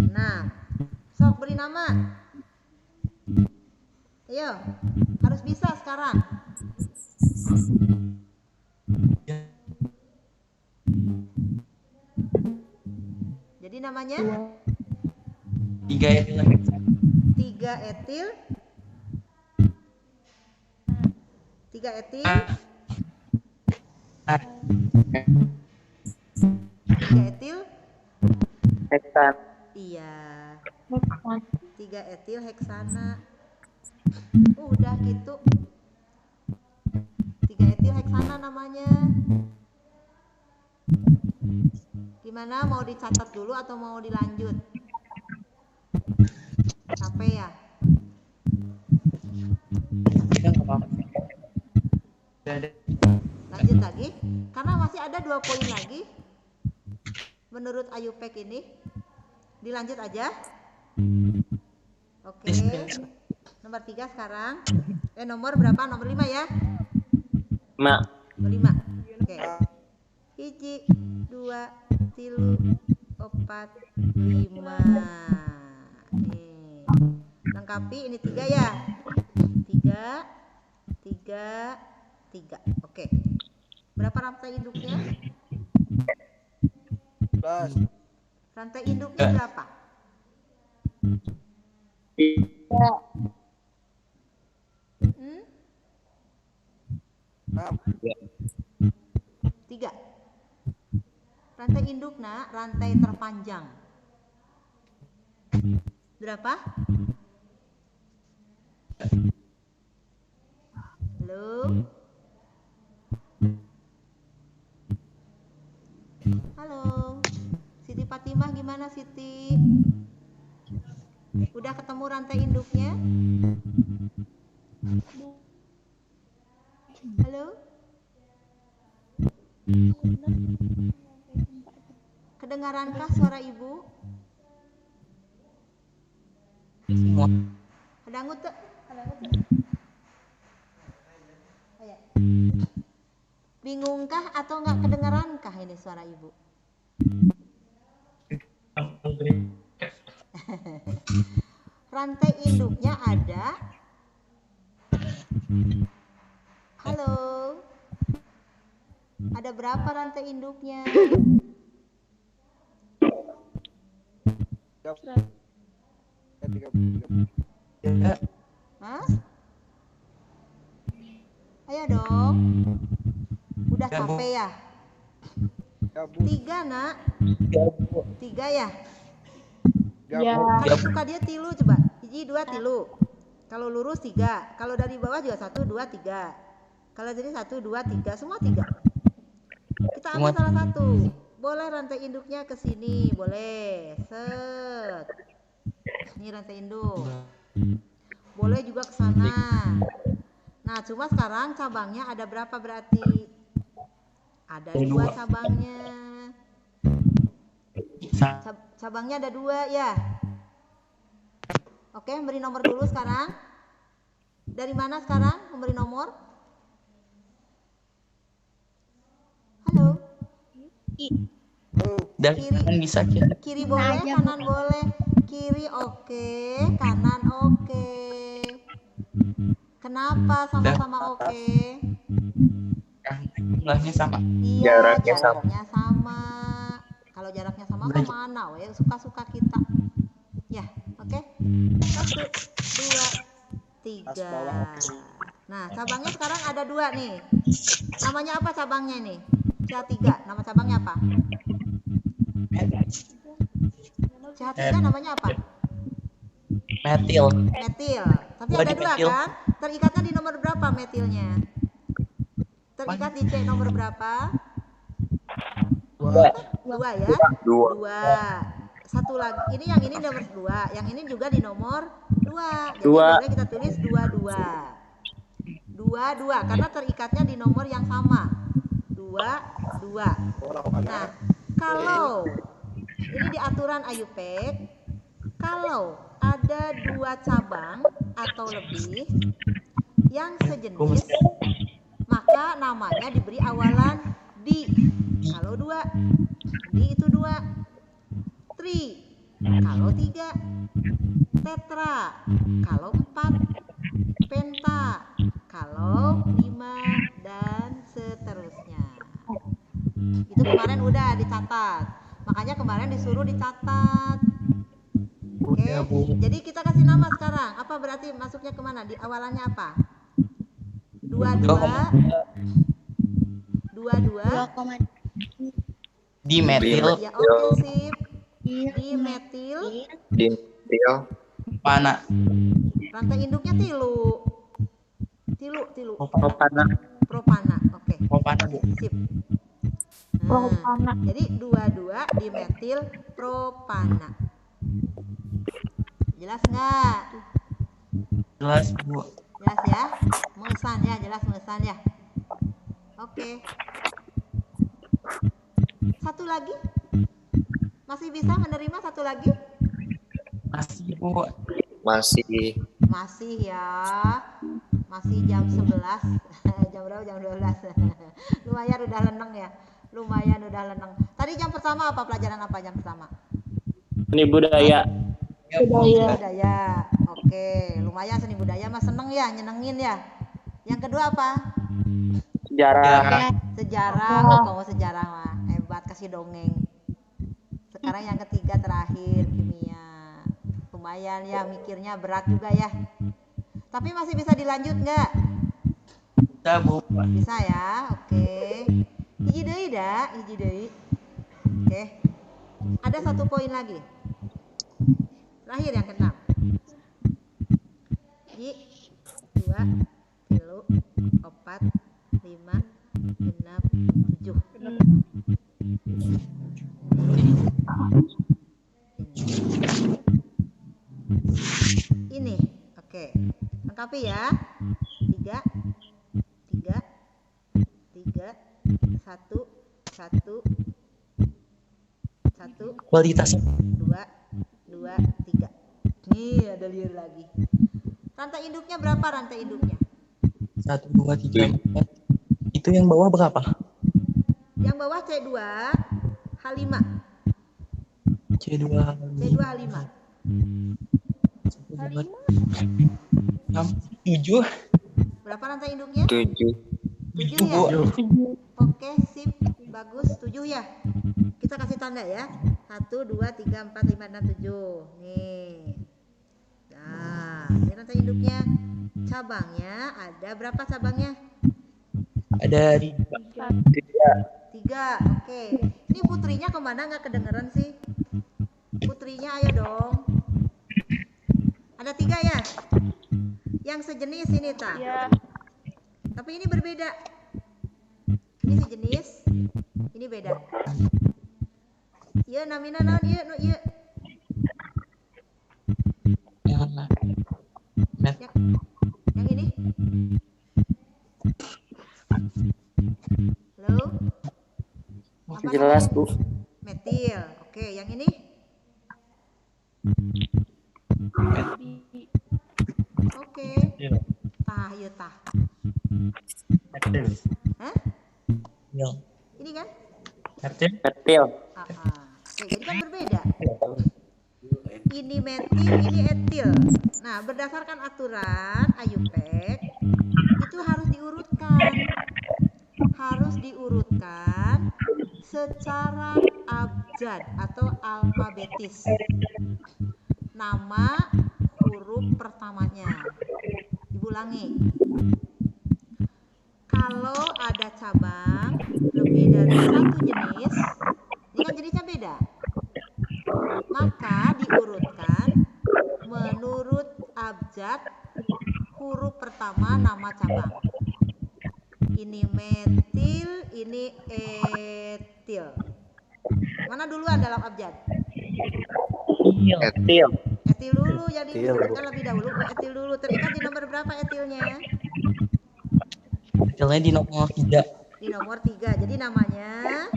6. Sok beri nama. Ayo, harus bisa sekarang. Jadi namanya 3 etil. 3 etil. 3 etil. 3 etil. Heksan. Iya. Heksan. 3 etil heksana. Udah gitu. 3 etil heksana namanya. Gimana, mau dicatat dulu atau mau dilanjut? Capek ya? Kita nggak apa-apa. Udah ada. Lanjut lagi. Karena masih ada 2 poin lagi. Menurut Ayupek ini. Dilanjut aja. Oke. Nomor 3 sekarang. Nomor berapa? Nomor 5 ya? Mak. Nomor 5. Oke. Hiji, 2, tilu, 4, 5. Nih. Lengkapi ini 3 ya. 3, 3, 3. Oke. Berapa rantai induknya? 11. Rantai induknya berapa? 3. Rantai induk nak, rantai terpanjang. Berapa? Halo? Halo? Siti Fatimah gimana Siti? Udah ketemu rantai induknya? Halo? Kedengarankah suara ibu? Semua. Kedangut tuh? Ayo. Bingungkah atau nggak kedengarankah ini suara ibu? Rantai induknya ada. Halo. Ada berapa rantai induknya? Hah? Ayo dong. Udah capek ya? 3 nak? 3 ya? Ya. Kalau suka dia tilu coba. Hiji, 2, tilu. Kalau lurus 3. Kalau dari bawah juga 1, 2, 3. Kalau jadi 1, 2, 3. Semua 3. Kita ambil salah satu. Boleh rantai induknya ke sini. Boleh. Set. Ini rantai induk. Boleh juga ke sana. Nah, cuma sekarang cabangnya ada berapa berarti? Ada 2 cabangnya. Cabangnya ada 2 ya. Oke, beri nomor dulu sekarang. Dari mana sekarang memberi nomor? Halo. Dari Kiri. kanan bisa kira. Kiri boleh, kanan boleh. Kiri oke, kanan oke. Kenapa sama-sama oke? Jumlahnya sama. Iya, Jaraknya jaraknya sama. Kalau jaraknya sama mah mana we, suka-suka kita. Ya, oke. 1, 2, 3. Nah, cabangnya sekarang ada 2 nih. Namanya apa cabangnya nih? CH3, nama cabangnya apa? CH3 namanya apa? Metil. Metil. Tapi Dua ada di 2 metil. kan? Terikatnya di nomor berapa metilnya? Terikat di C nomor berapa? 2. Dua ya. Dua. Dua. Satu lagi. Ini nomor 2. Yang ini juga di nomor 2. Jadi Dua. boleh kita tulis 22. 22 karena terikatnya di nomor yang sama. 22. Nah, kalau ini di aturan Ayupek, kalau ada 2 cabang atau lebih yang sejenis, maka namanya diberi awalan di. Kalau 2, di itu 2. Tri, kalau 3. Tetra, kalau 4. Penta, kalau 5, dan seterusnya. Itu kemarin udah dicatat. Makanya kemarin disuruh dicatat. Oke, jadi kita kasih nama sekarang. Apa berarti masuknya kemana? Di awalannya apa? 22. 22. Dimetil. Ya oke, sip. Dimetil. Dimetil. Mana? Rantai induknya tilu. Propana. Propana. Oke. Propana, Bu. Sip. Propana. Jadi 22 dimetil propana. Jelas nggak? Jelas, Bu. Jelas ya? Mesan ya, jelas mesan ya. Oke. Satu lagi? Masih bisa menerima satu lagi? Masih, Bu. Masih. Masih ya. Masih jam 11. Jam berapa? Jam 12. Lumayan udah leneng ya. Lumayan udah leneng. Tadi jam pertama apa? Pelajaran apa jam pertama? Seni budaya. Ya, Bu. Budaya. Oke, lumayan seni budaya mah seneng ya, nyenengin ya. Yang kedua apa? Sejarah. Sejarah. Oh, kamu sejarah mah hebat, kasih dongeng. Sekarang yang ketiga terakhir kimia. Lumayan ya, mikirnya berat juga ya. Tapi masih bisa dilanjut nggak? Bisa, Bu. Bisa ya, oke. Hiji deui dah, hiji deui. Oke. Ada satu poin lagi. Terakhir yang keenam. 1, 2, 3, 4, 5, 6, 7. Ini, oke. Lengkapi ya. 3, 1, 1, Kualitas 2, 3. Nih ada liur lagi. Rantai induknya berapa rantai induknya? 1, 2, 3, 4. Itu yang bawah berapa? Yang bawah C2, H5. C2, C2 H5. 7. Berapa rantai induknya? 7. 7 ya? Oke, sip. Bagus, 7 ya. Kita kasih tanda ya. 1, 2, 3, 4, 5, 6, 7. Nih. Nah, ini rantai induknya. Cabangnya ada berapa cabangnya? Ada 3. Oke. Ini putrinya kemana nggak kedengeran sih? Putrinya ayo dong. Ada 3 ya? Yang sejenis ini tak? Ya. Tapi ini berbeda. Ini sejenis, ini beda. Iya namina naon ieu nu ieu. Yang ini? Halo? Apa Jelas, namanya? Bu. Metil. Oke, yang ini? Oke. Tah, ieu tah. Hah? Ini kan? Metil. Oke, jadi kan berbeda. Ini metil, ini etil. Nah, berdasarkan aturan Ayupek itu harus diurutkan. Harus diurutkan secara abjad atau alfabetis. Nama huruf pertamanya. Diulangi. Kalau ada cabang lebih dari satu jenis, ini kan jenisnya beda, maka diurutkan menurut abjad huruf pertama nama cabang. Ini metil, ini etil. Mana duluan dalam abjad? Etil. Etil dulu, jadi Etil, Bu. disebutkan lebih dahulu. Etil dulu. Terikat di nomor berapa etilnya? Etilnya di nomor 3. Di nomor 3. Jadi namanya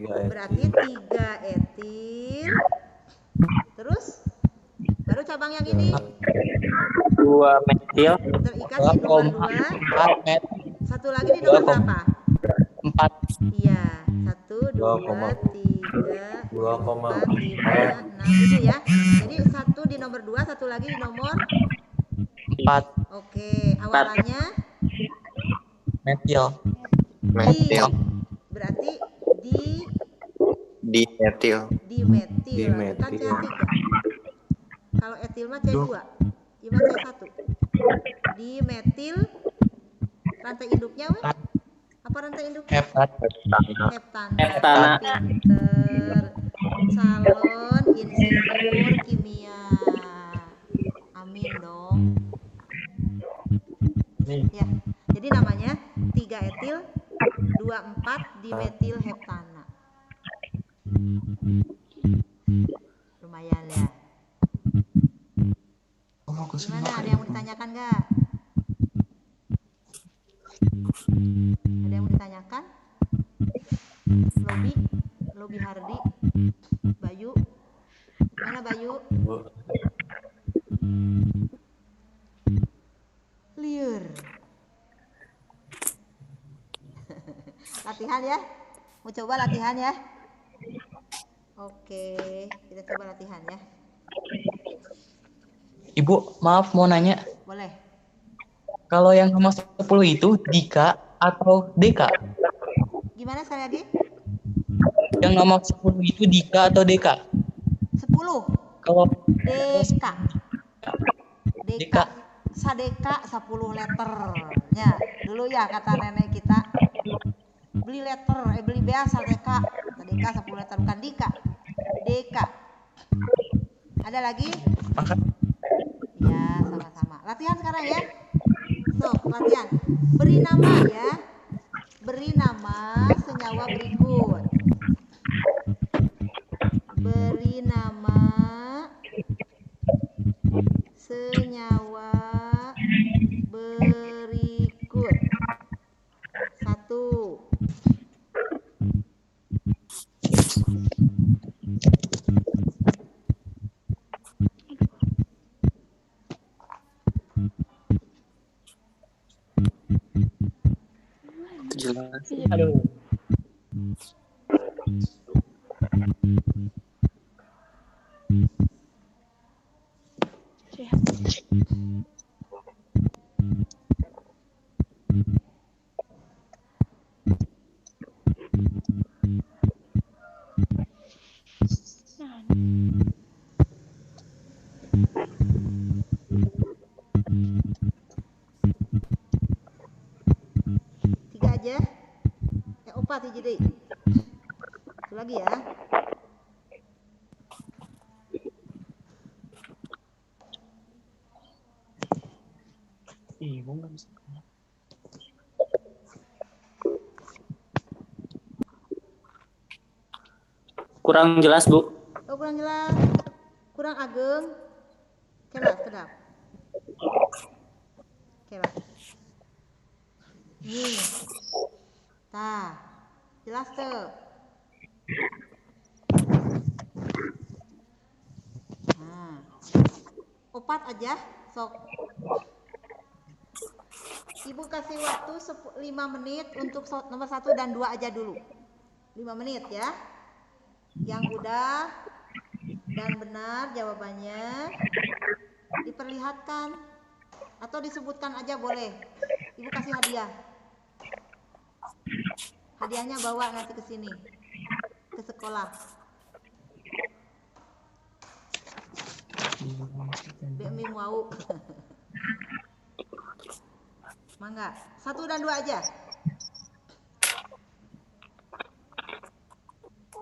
berarti 3 etil. Terus baru cabang yang ini 2 metil. terikat di nomor 2. 4 met. Satu lagi di nomor berapa? 4. Iya, 1, 2, 3, 4, 5, 6 itu ya. Jadi 1 di nomor 2, satu lagi di nomor 4 Oke, awalannya metil. Metil. berarti di Metil. metil. Kan C3. Kalau etil mah C2. Iya mah C1. Di metil rantai induknya weh? Apa rantai induknya? Heptana. Pinter. Calon insinyur kimia. Amin dong. Ya. Jadi namanya 3 etil 2,4 dimetil heptana. Lumayan ya. Gimana? Ada yang mau ditanyakan nggak? Ada yang mau ditanyakan? Lobi Hardi, Bayu, mana Bayu? Liur. Latihan ya? Mau coba latihan ya? Oke, kita coba latihan ya. Ibu, maaf mau nanya. Boleh. Kalau yang nomor 10 itu Dika atau Deka? Gimana sekali lagi? Yang nomor 10 itu Dika atau Deka? 10. Kalau Deka. Deka. Sadeka 10 letternya. Dulu ya kata nenek kita. Beli beli bea sadeka. Sadeka 10 letter bukan Dika. Deka. Ada lagi? Ya, sama-sama. Latihan sekarang ya. Stop, latihan. Beri nama ya. Beri nama senyawa berikut. Beri nama senyawa berikut. 1. Aduh. Tiga aja. Opat jadi. Satu lagi ya. Kurang jelas, Bu. Oh, kurang jelas. Kurang ageng. Kelas, kedap. Kelas. Nih. Tah. Jelas tuh. Nah. Opat aja, sok. Ibu kasih waktu 5 menit untuk nomor 1 dan 2 aja dulu. 5 menit ya. Yang udah dan benar jawabannya diperlihatkan atau disebutkan aja boleh. Ibu kasih hadiah. Hadiahnya bawa nanti ke sini, ke sekolah. Bemi mau. Mangga. 1 dan 2 aja.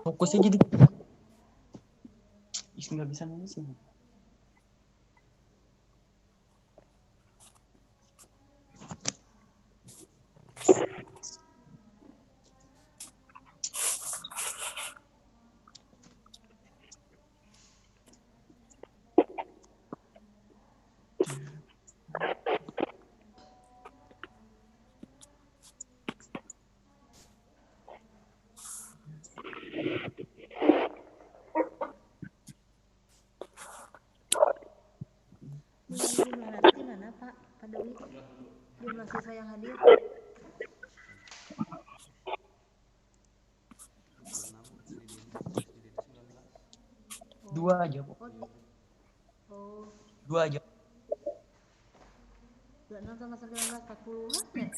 Fokusnya jadi nggak bisa nulis ini. Ada Wi. Jumlah siswa yang hadir. 2 aja, Bu. Oh, 2 aja. 26 sama 19 40-an ya?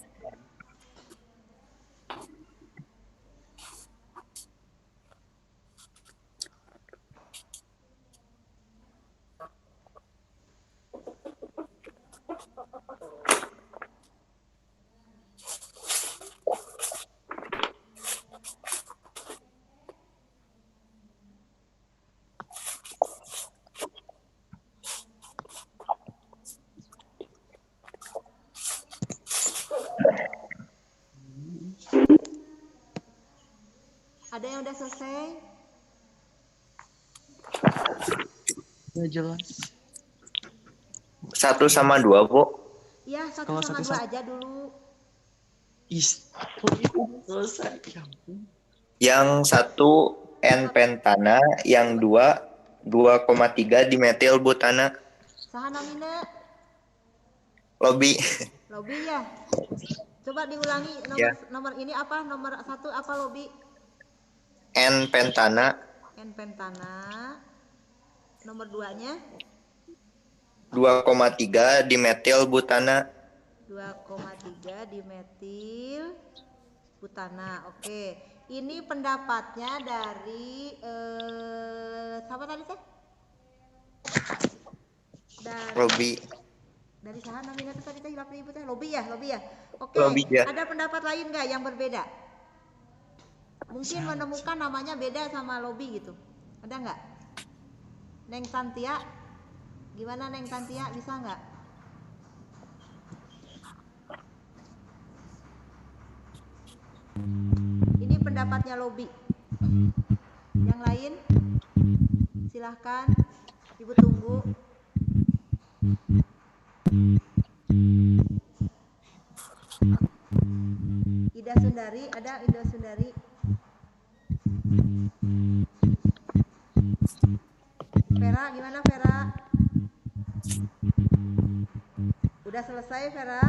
Ada yang udah selesai? Nggak jelas. 1 sama 2, Bu. Ya, 1 Kalau sama 2 1 aja dulu. Kok itu selesai? Ya ampun. Yang 1 N-pentana, yang 2 2,3 dimetil butana. Saha namina? Lobby. Lobby ya. Coba diulangi Ya. nomor ini apa? Nomor 1 apa lobby? N-pentana, N-pentana. Nomor 2-nya 2,3 dimetil butana. 2,3 dimetil butana. Oke. Ini pendapatnya dari siapa tadi teh? Lobby. Dari saha namanya tadi teh hilap ibu teh? Lobby ya. Oke. Lobby, ya. Ada pendapat lain nggak yang berbeda? Mungkin menemukan namanya beda sama lobby gitu. Ada nggak? Neng Santia, gimana Neng Santia, bisa nggak? Ini pendapatnya lobby. Yang lain, silahkan. Ibu tunggu. Ida Sundari, ada Ida Sundari. Vera, gimana Vera? Udah selesai Vera?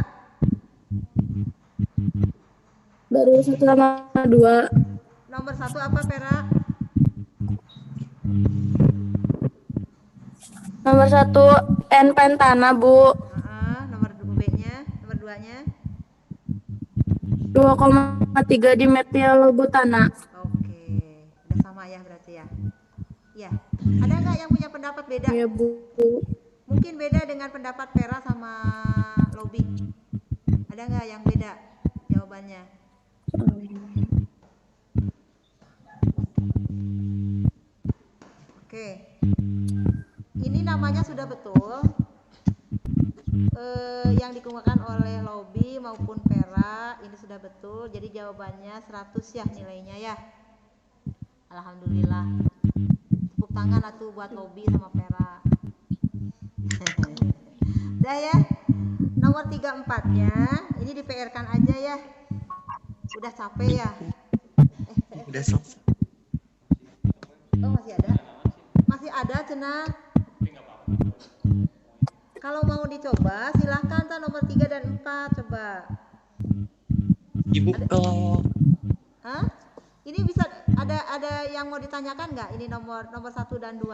Baru 1 sama 2. Nomor 1 apa Vera? Nomor 1 N-pentana, Bu. Nomor B-nya, nomor 2-nya. 2,3 dimetil butana. Oke, udah sama ya berarti ya. Ya, ada nggak yang punya pendapat beda? Ya, Bu. Mungkin beda dengan pendapat Vera sama lobby. Ada nggak yang beda jawabannya? Oke, ini namanya sudah betul. Yang dikemukakan oleh lobby maupun Vera ini sudah betul. Jadi jawabannya 100 ya nilainya ya. Alhamdulillah. Tepuk tangan atuh buat lobby sama Vera. Udah ya. Nomor 34-nya ini di PR-kan aja ya. Udah capek ya. Udah selesai. Oh, masih ada? Masih ada cenah. Kalau mau dicoba silahkan tuh nomor 3 dan 4 coba. Ibu kalau Hah? Ini bisa ada yang mau ditanyakan nggak? Ini nomor 1 dan 2.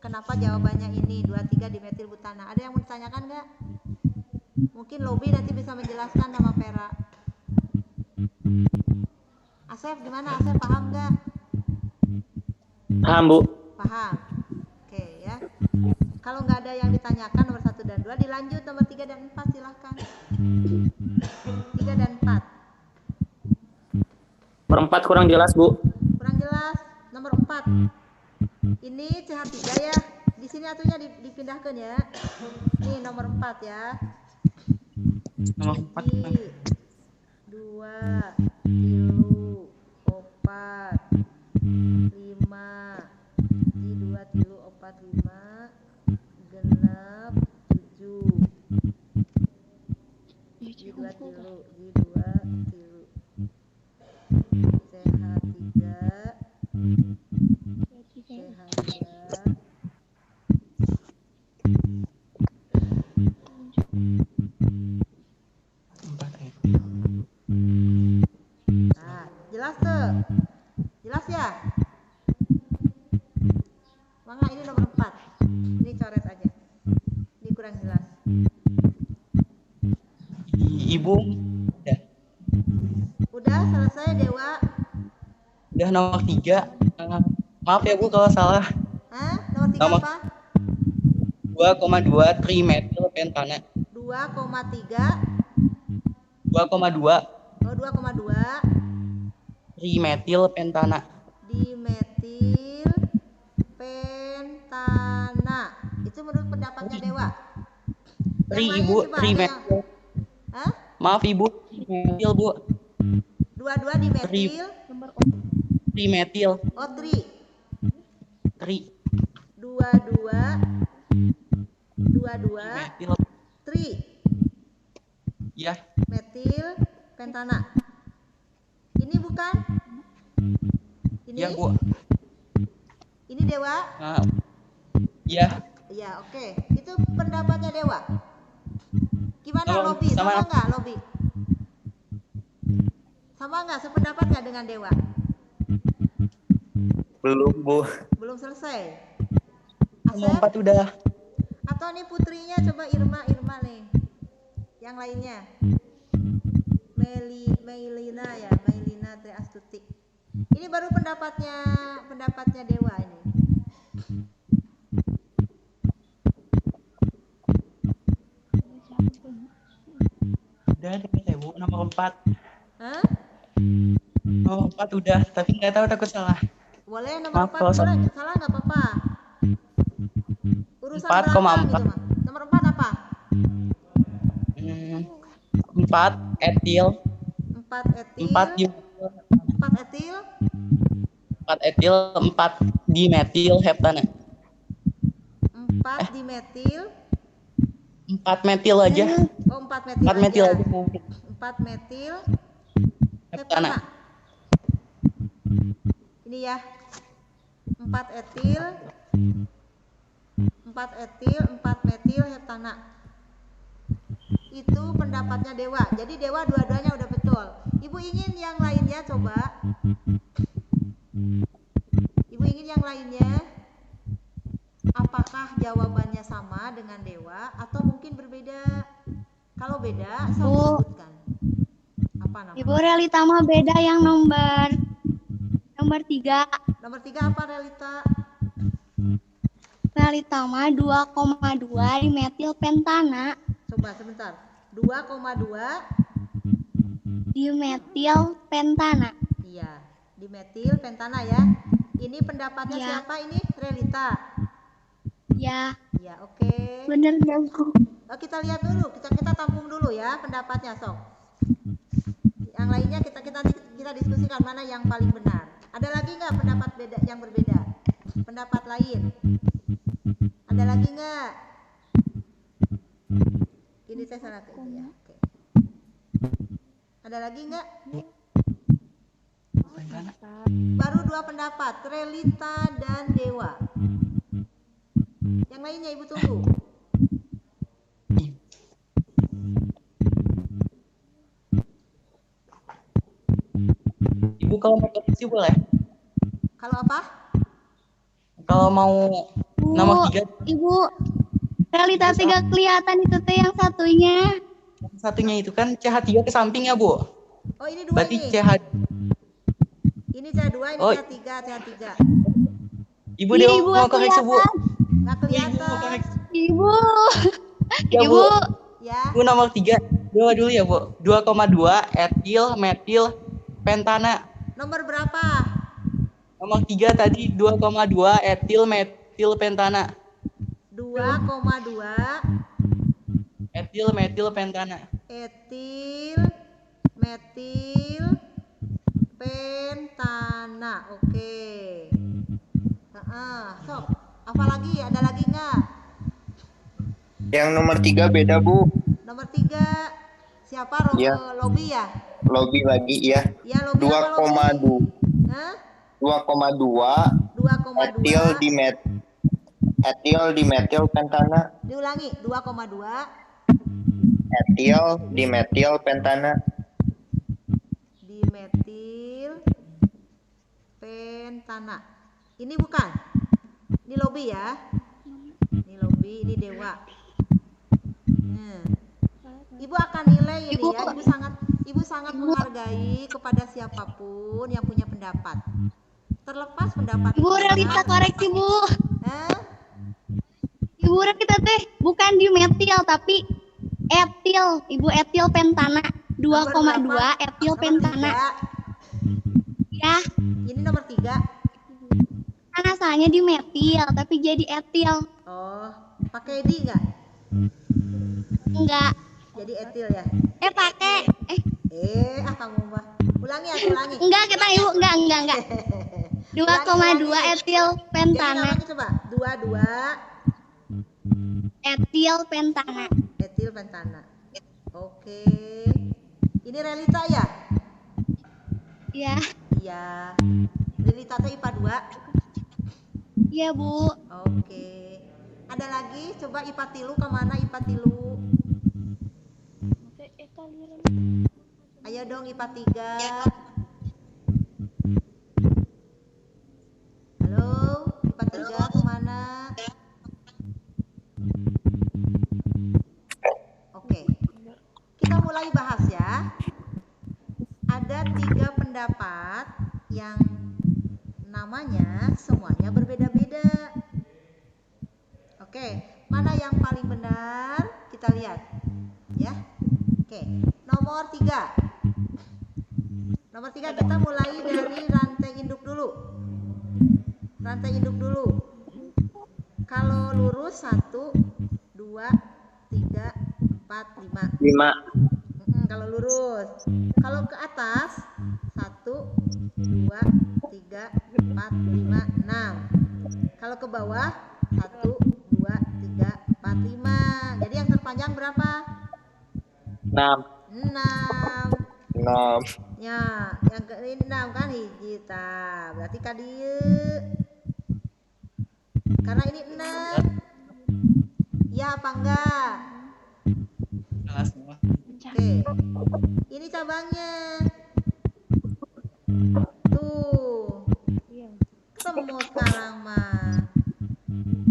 Kenapa jawabannya ini 23 dimetil butana? Ada yang mau ditanyakan nggak? Mungkin lobby nanti bisa menjelaskan sama Vera. Asep gimana? Asep paham nggak? Paham, Bu. Paham. Oke ya. Kalau nggak ada yang ditanyakan nomor 1 dan 2 dilanjut nomor 3 dan 4 silahkan. 3 dan 4. Nomor 4 kurang jelas, Bu. Kurang jelas. Nomor 4. Ini CH3 ya. Di sini atunya dipindahkan ya. Ini nomor 4 ya. nomor 4 2, 3, 4, 5. Di 2, 3, 4, 5. Genap 7. Di 2, 3. Di 2, 3. CH3. Ibu. Udah. Udah selesai Dewa? Udah nomor 3. Maaf ya Bu kalau salah. Hah? Nomor 3 Nomor- apa? 2,2 trimetil pentana. 2,3. 2,2 Oh, 2,2 trimetil pentana. dimetil pentana. Itu menurut pendapatnya Dewa. Tri Yang lain Ibu, coba ada yang- trimetil. Hah? Maaf Ibu, trimetil Bu. 22 dimetil. Trimetil. Oh, tri. Tri 22 metil. tri Ya, metil pentana. Ini bukan? Ini? ya Bu. Ini Dewa? Nah, ya, Iya, oke. Itu pendapatnya Dewa. Gimana Oh, Lobby? Sama sama- nggak Lobby? Sama nggak sependapat nggak dengan Dewa? Belum, Bu. Belum selesai. nomor Asep? 4 udah. Atau nih putrinya coba Irma nih. Yang lainnya. Meilina ya, Meilina Tri Astuti. Ini baru pendapatnya Dewa ini. Udah deh ya Bu, nomor 4. Hah? Nomor 4 udah, tapi nggak tahu takut salah. Boleh nomor Maaf 4 kalau boleh, salah nggak apa-apa. Urusan 4,4. belakang gitu mah. Nomor 4 apa? 4 etil, 4 etil. 4 4 etil. 4 etil, 4 dimetil heptana. 4 dimetil. 4 metil aja. Oh, 4 metil. 4 metil aja. aja. 4 metil Heptana. heptana. Ini ya. 4 etil. 4 etil, 4 metil heptana. Itu pendapatnya Dewa. Jadi Dewa dua-duanya udah betul. Ibu ingin yang lainnya coba? Ibu ingin yang lainnya? Apakah jawabannya sama dengan Dewa atau mungkin berbeda? Kalau beda, saya Bu. sebutkan. Apa namanya? Ibu realita mah beda yang nomor 3. Nomor 3 apa realita? Realita mah 2,2 dimetil pentana. Coba sebentar. 2,2. Dimetil pentana. Iya, dimetil pentana ya. Ini pendapatnya Ya. siapa ini? Realita. Ya, Ya, oke. bener gak Bu? Oh, kita lihat dulu, kita tampung dulu ya pendapatnya, sok. Yang lainnya kita diskusikan mana yang paling benar. Ada lagi nggak pendapat beda yang berbeda? Pendapat lain? Ada lagi nggak? Ini saya salah ke ini ya. Oke. Ada lagi nggak? Baru 2 pendapat, Relita dan Dewa. Yang lainnya Ibu tunggu. Ibu kalau mau koreksi boleh? Kalau apa? Kalau mau Bu, nomor 3, Ibu, realita 3 kelihatan itu teh yang satunya. satunya itu kan CH3 ke samping ya Bu? Oh, ini 2 Berarti ini. CH. Ini CH2, ini Oh. CH3. Ibu Iya, Dewa Ibu, mau koreksi Bu? kelihatan. Nggak Ibu mau kelihatan. koreksi. Ibu, Ya Ibu, Bu. Ya. Bu nomor 3. Dewa dulu ya Bu. 2,2 etil metil pentana. Nomor berapa? Nomor 3 tadi 2,2 etil metil pentana. 2,2 Etil metil pentana. etil metil pentana. Oke. Sok. Apa lagi? Ada lagi nggak? Yang nomor 3 beda, Bu. Nomor 3 siapa? Iya. Lobby ya? Lobby lagi ya. Ya, Lobby apa Lobby? 2,2 Hah? 2,2 etil 2,2. dimetil pentana. Diulangi. 2,2 Etil dimetil pentana. dimetil pentana. Ini bukan? Ini Lobby ya? Ini Lobby, ini Dewa. Ibu akan nilai ini ya. Ibu sangat menghargai kepada siapapun yang punya pendapat. Terlepas pendapat Ibu itu realita koreksi Bu. Hah? Ibu kita teh bukan di metil tapi etil. Ibu etil pentana 2,2 etil Nomor pentana. 3. Ya, Ini nomor 3. kan asalnya di metil tapi jadi etil. Oh, pakai di enggak? Enggak. Jadi etil ya? Pakai. Kamu mah. Ulangi. Enggak kita Ibu, enggak. 2,2 etil Jadi pentana. namanya coba 22 Etil pentana. etil pentana. Oke. Ini realita ya? Ya, Iya. Realita teh IPA 2. iya Bu. Oke. Ada lagi? Coba IPA tilu kemana IPA tilu? Ayo dong IPA 3. Halo, IPA 3 kemana? Oke. Kita mulai bahas ya. Ada 3 pendapat yang namanya semuanya berbeda-beda. Oke, mana yang paling benar? Kita lihat ya. Oke, nomor 3. Nomor 3 kita mulai dari rantai induk dulu. Rantai induk dulu. Kalau lurus 1, 2, 3, 4, 5. 5. Kalau lurus. Kalau ke atas 1, 2, 3, 4, 5, 6. Kalau ke bawah 1, 2, 3, 4, 5. Jadi yang terpanjang berapa? 6. 6. 6. Ya, yang ke 6 kan hiji ta. Berarti ka dieu. Karena ini 6. Ya apa enggak? Oke. Ini cabangnya. Tuh. Ketemu sekarang mah.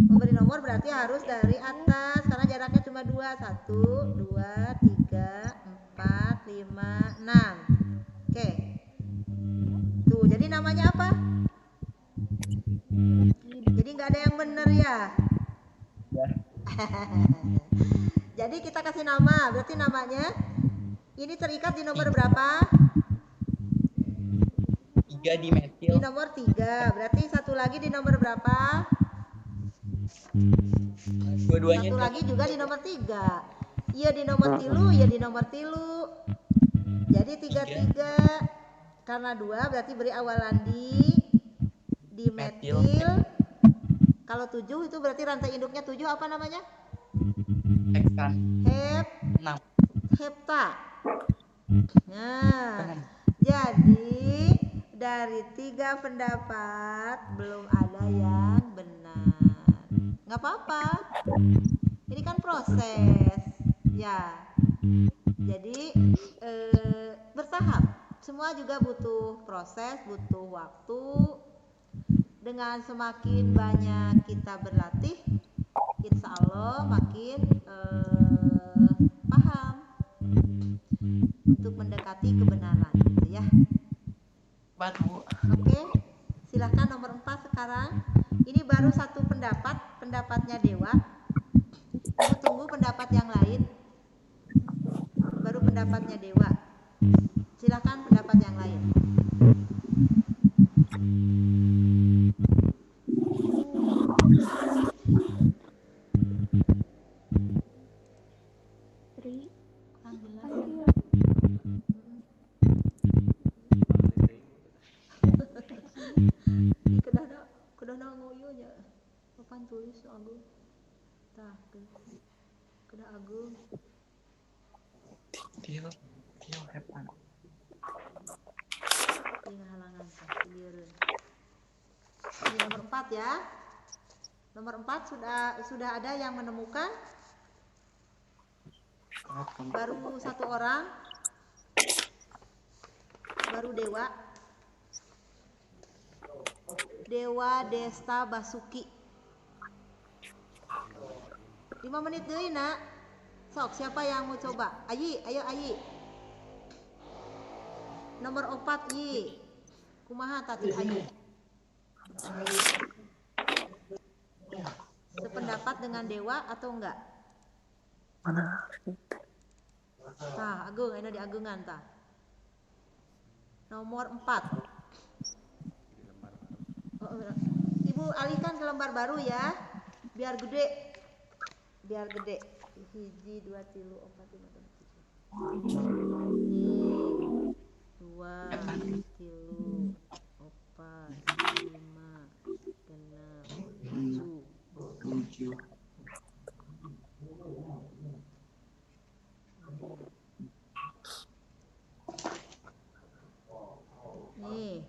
Memberi nomor berarti harus dari atas karena jaraknya cuma 2. 1, 2, 3, 4, 5, 6. Oke. Tuh, jadi namanya apa? Jadi nggak ada yang benar ya? Jadi kita kasih nama, berarti namanya ini terikat di nomor berapa? 3 di metil. Di nomor 3. Berarti satu lagi di nomor berapa? Dua-duanya. Satu lagi juga di nomor 3. Iya di nomor tilu, iya di nomor tilu. Jadi 3 karena 2 berarti beri awalan di metil. Kalau 7 itu berarti rantai induknya 7 apa namanya? Heksan. 6. Hepta. Nah, jadi dari 3 pendapat belum ada yang benar. Nggak apa-apa. Ini kan proses, ya. Jadi bertahap. Semua juga butuh proses, butuh waktu. Dengan semakin banyak kita berlatih, insya Allah makin paham untuk mendekati kebenaran, gitu ya. Oke, silahkan nomor 4 sekarang. Ini baru satu pendapat, pendapatnya Dewa. Ibu tunggu pendapat yang lain. Baru pendapatnya Dewa. Silahkan pendapat yang lain. Kudah ngoyo nya. Papan tulis Agung. Tah, kudah Agung. Til hepan. Ini halangan bieureun. Ini nomor 4 ya. Nomor 4 sudah ada yang menemukan? Baru 1 orang. Baru Dewa. Dewa Desta Basuki. 5 menit deui, Nak. Sok, siapa yang mau coba? Ayi, ayo Ayi. Nomor 4 Yi. Kumaha tadi Ayi? Sependapat dengan dewa atau enggak? Tah, Agung, ini diagungan tah. Nomor 4. Ibu alihkan ke lembar baru ya. Biar gede. Biar gede. Hiji, 2, 3, 4, 5, 6, 7. 2, 3, 4, 5, 6, 7. Nih.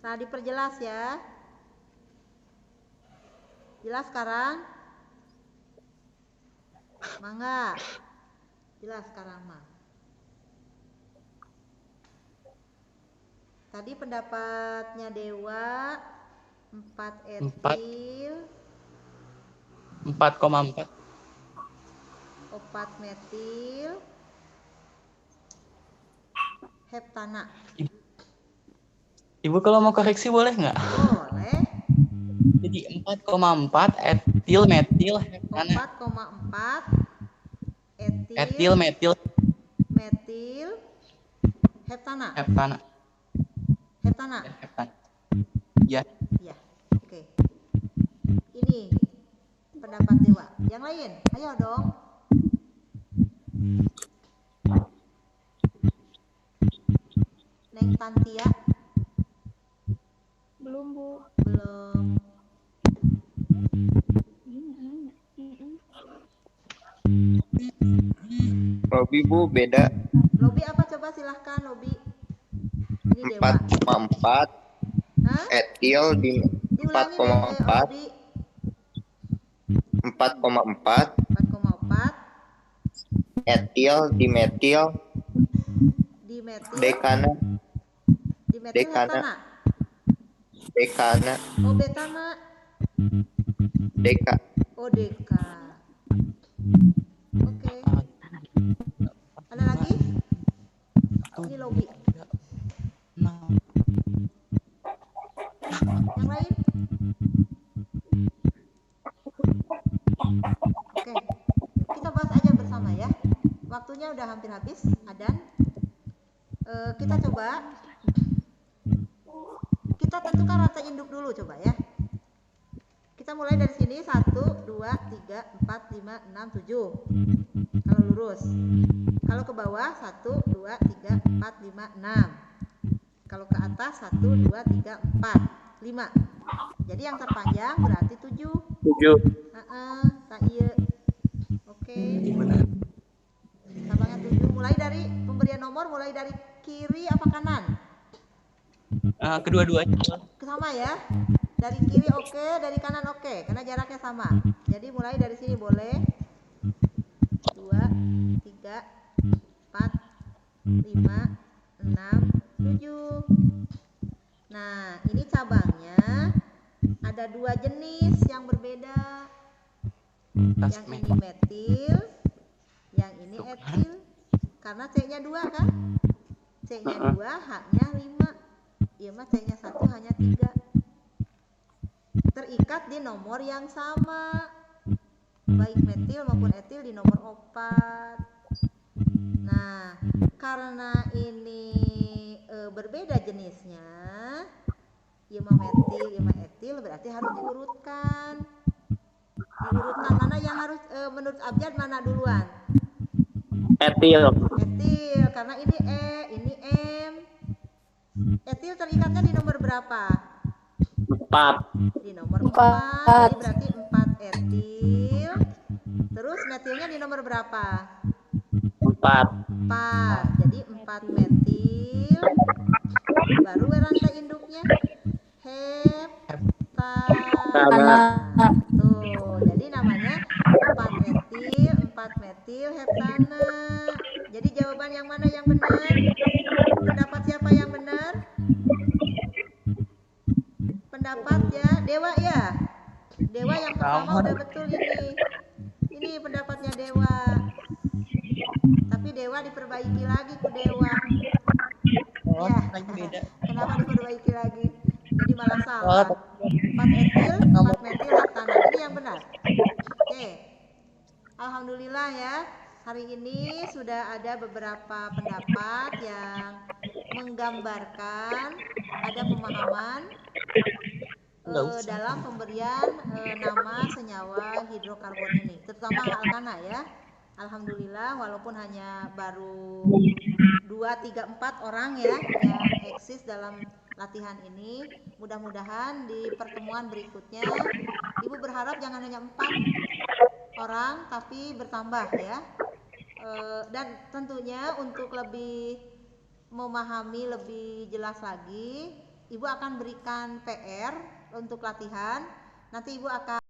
Nah, diperjelas ya. Jelas sekarang? Mangga. Jelas sekarang mah. Tadi pendapatnya Dewa 4 etil 4,4. 4 metil heptana. Ibu kalau mau koreksi boleh nggak? Boleh. Jadi 4,4 etil metil heptana. 4,4 Etil metil heptana. heptana. Heptana. Heptana. Ya. Ya. Oke. Ini pendapat Dewa. Yang lain, ayo dong. Neng Tantia. Belum, Bu. Belum. Robi Bu beda Lobi apa coba silahkan Lobi. Ini Dewa. 4,4 Hah? etil di Diulangi 4,4 Lobi. 4,4 4,4 etil dimetil dimetil dekana heptana. dekana Oh, betana. deka Oh, deka. Oke. Ada lagi? Ini Lobi. Yang lain? Oke. Kita bahas aja bersama ya. Waktunya udah hampir habis, Adan. Kita coba. Kita tentukan rantai induk dulu coba ya. Kita mulai dari sini 1, 2, 3, 4, 5, 6, 7. Kalau lurus. Kalau ke bawah 1, 2, 3, 4, 5, 6. Kalau ke atas 1, 2, 3, 4, 5. Jadi yang terpanjang berarti 7. 7 Tak iya. Oke. Cabangnya 7. Mulai dari pemberian nomor, mulai dari kiri apa kanan? Kedua-duanya. Sama ya. Dari kiri oke, dari kanan oke, karena jaraknya sama. Jadi mulai dari sini boleh. 2, 3, 4, 5, 6, 7. Nah, ini cabangnya ada 2 jenis yang berbeda. Yang ini metil, yang ini etil. Karena C-nya 2 kan? C-nya 2, H-nya 5. Iya mah C-nya 1, hanya 3. Terikat di nomor yang sama. Baik metil maupun etil di nomor 4. Nah, karena ini berbeda jenisnya, ieu mah metil, ieu mah etil, berarti harus diurutkan. Diurutkan mana yang harus menurut Abjad mana duluan? etil Etil, karena ini E, ini M. Etil terikatnya di nomor berapa? 4 Di nomor 4. Jadi berarti 4 etil. Terus metilnya di nomor berapa? 4. Jadi 4 metil. Baru rantai induknya heptana. Tuh, jadi namanya 4 etil, 4 metil heptana. Jadi jawaban yang mana yang benar? Pendapat siapa yang benar? Pendapat ya Dewa yang pertama udah betul ini. Ini pendapatnya Dewa. Tapi Dewa diperbaiki lagi ku Dewa. Oh, Ya. lagi beda. Kenapa diperbaiki lagi? Jadi malah salah. 4 etil, 4 metil heptana. Ini yang benar. Oke. Alhamdulillah ya. Hari ini sudah ada beberapa pendapat yang menggambarkan ada pemahaman dalam pemberian nama senyawa hidrokarbon ini, terutama alkana ya. Alhamdulillah walaupun hanya baru 2, 3, 4 orang ya yang eksis dalam latihan ini, mudah-mudahan di pertemuan berikutnya Ibu berharap jangan hanya 4 orang tapi bertambah ya. Dan tentunya untuk lebih memahami lebih jelas lagi, Ibu akan berikan PR untuk latihan. Nanti Ibu akan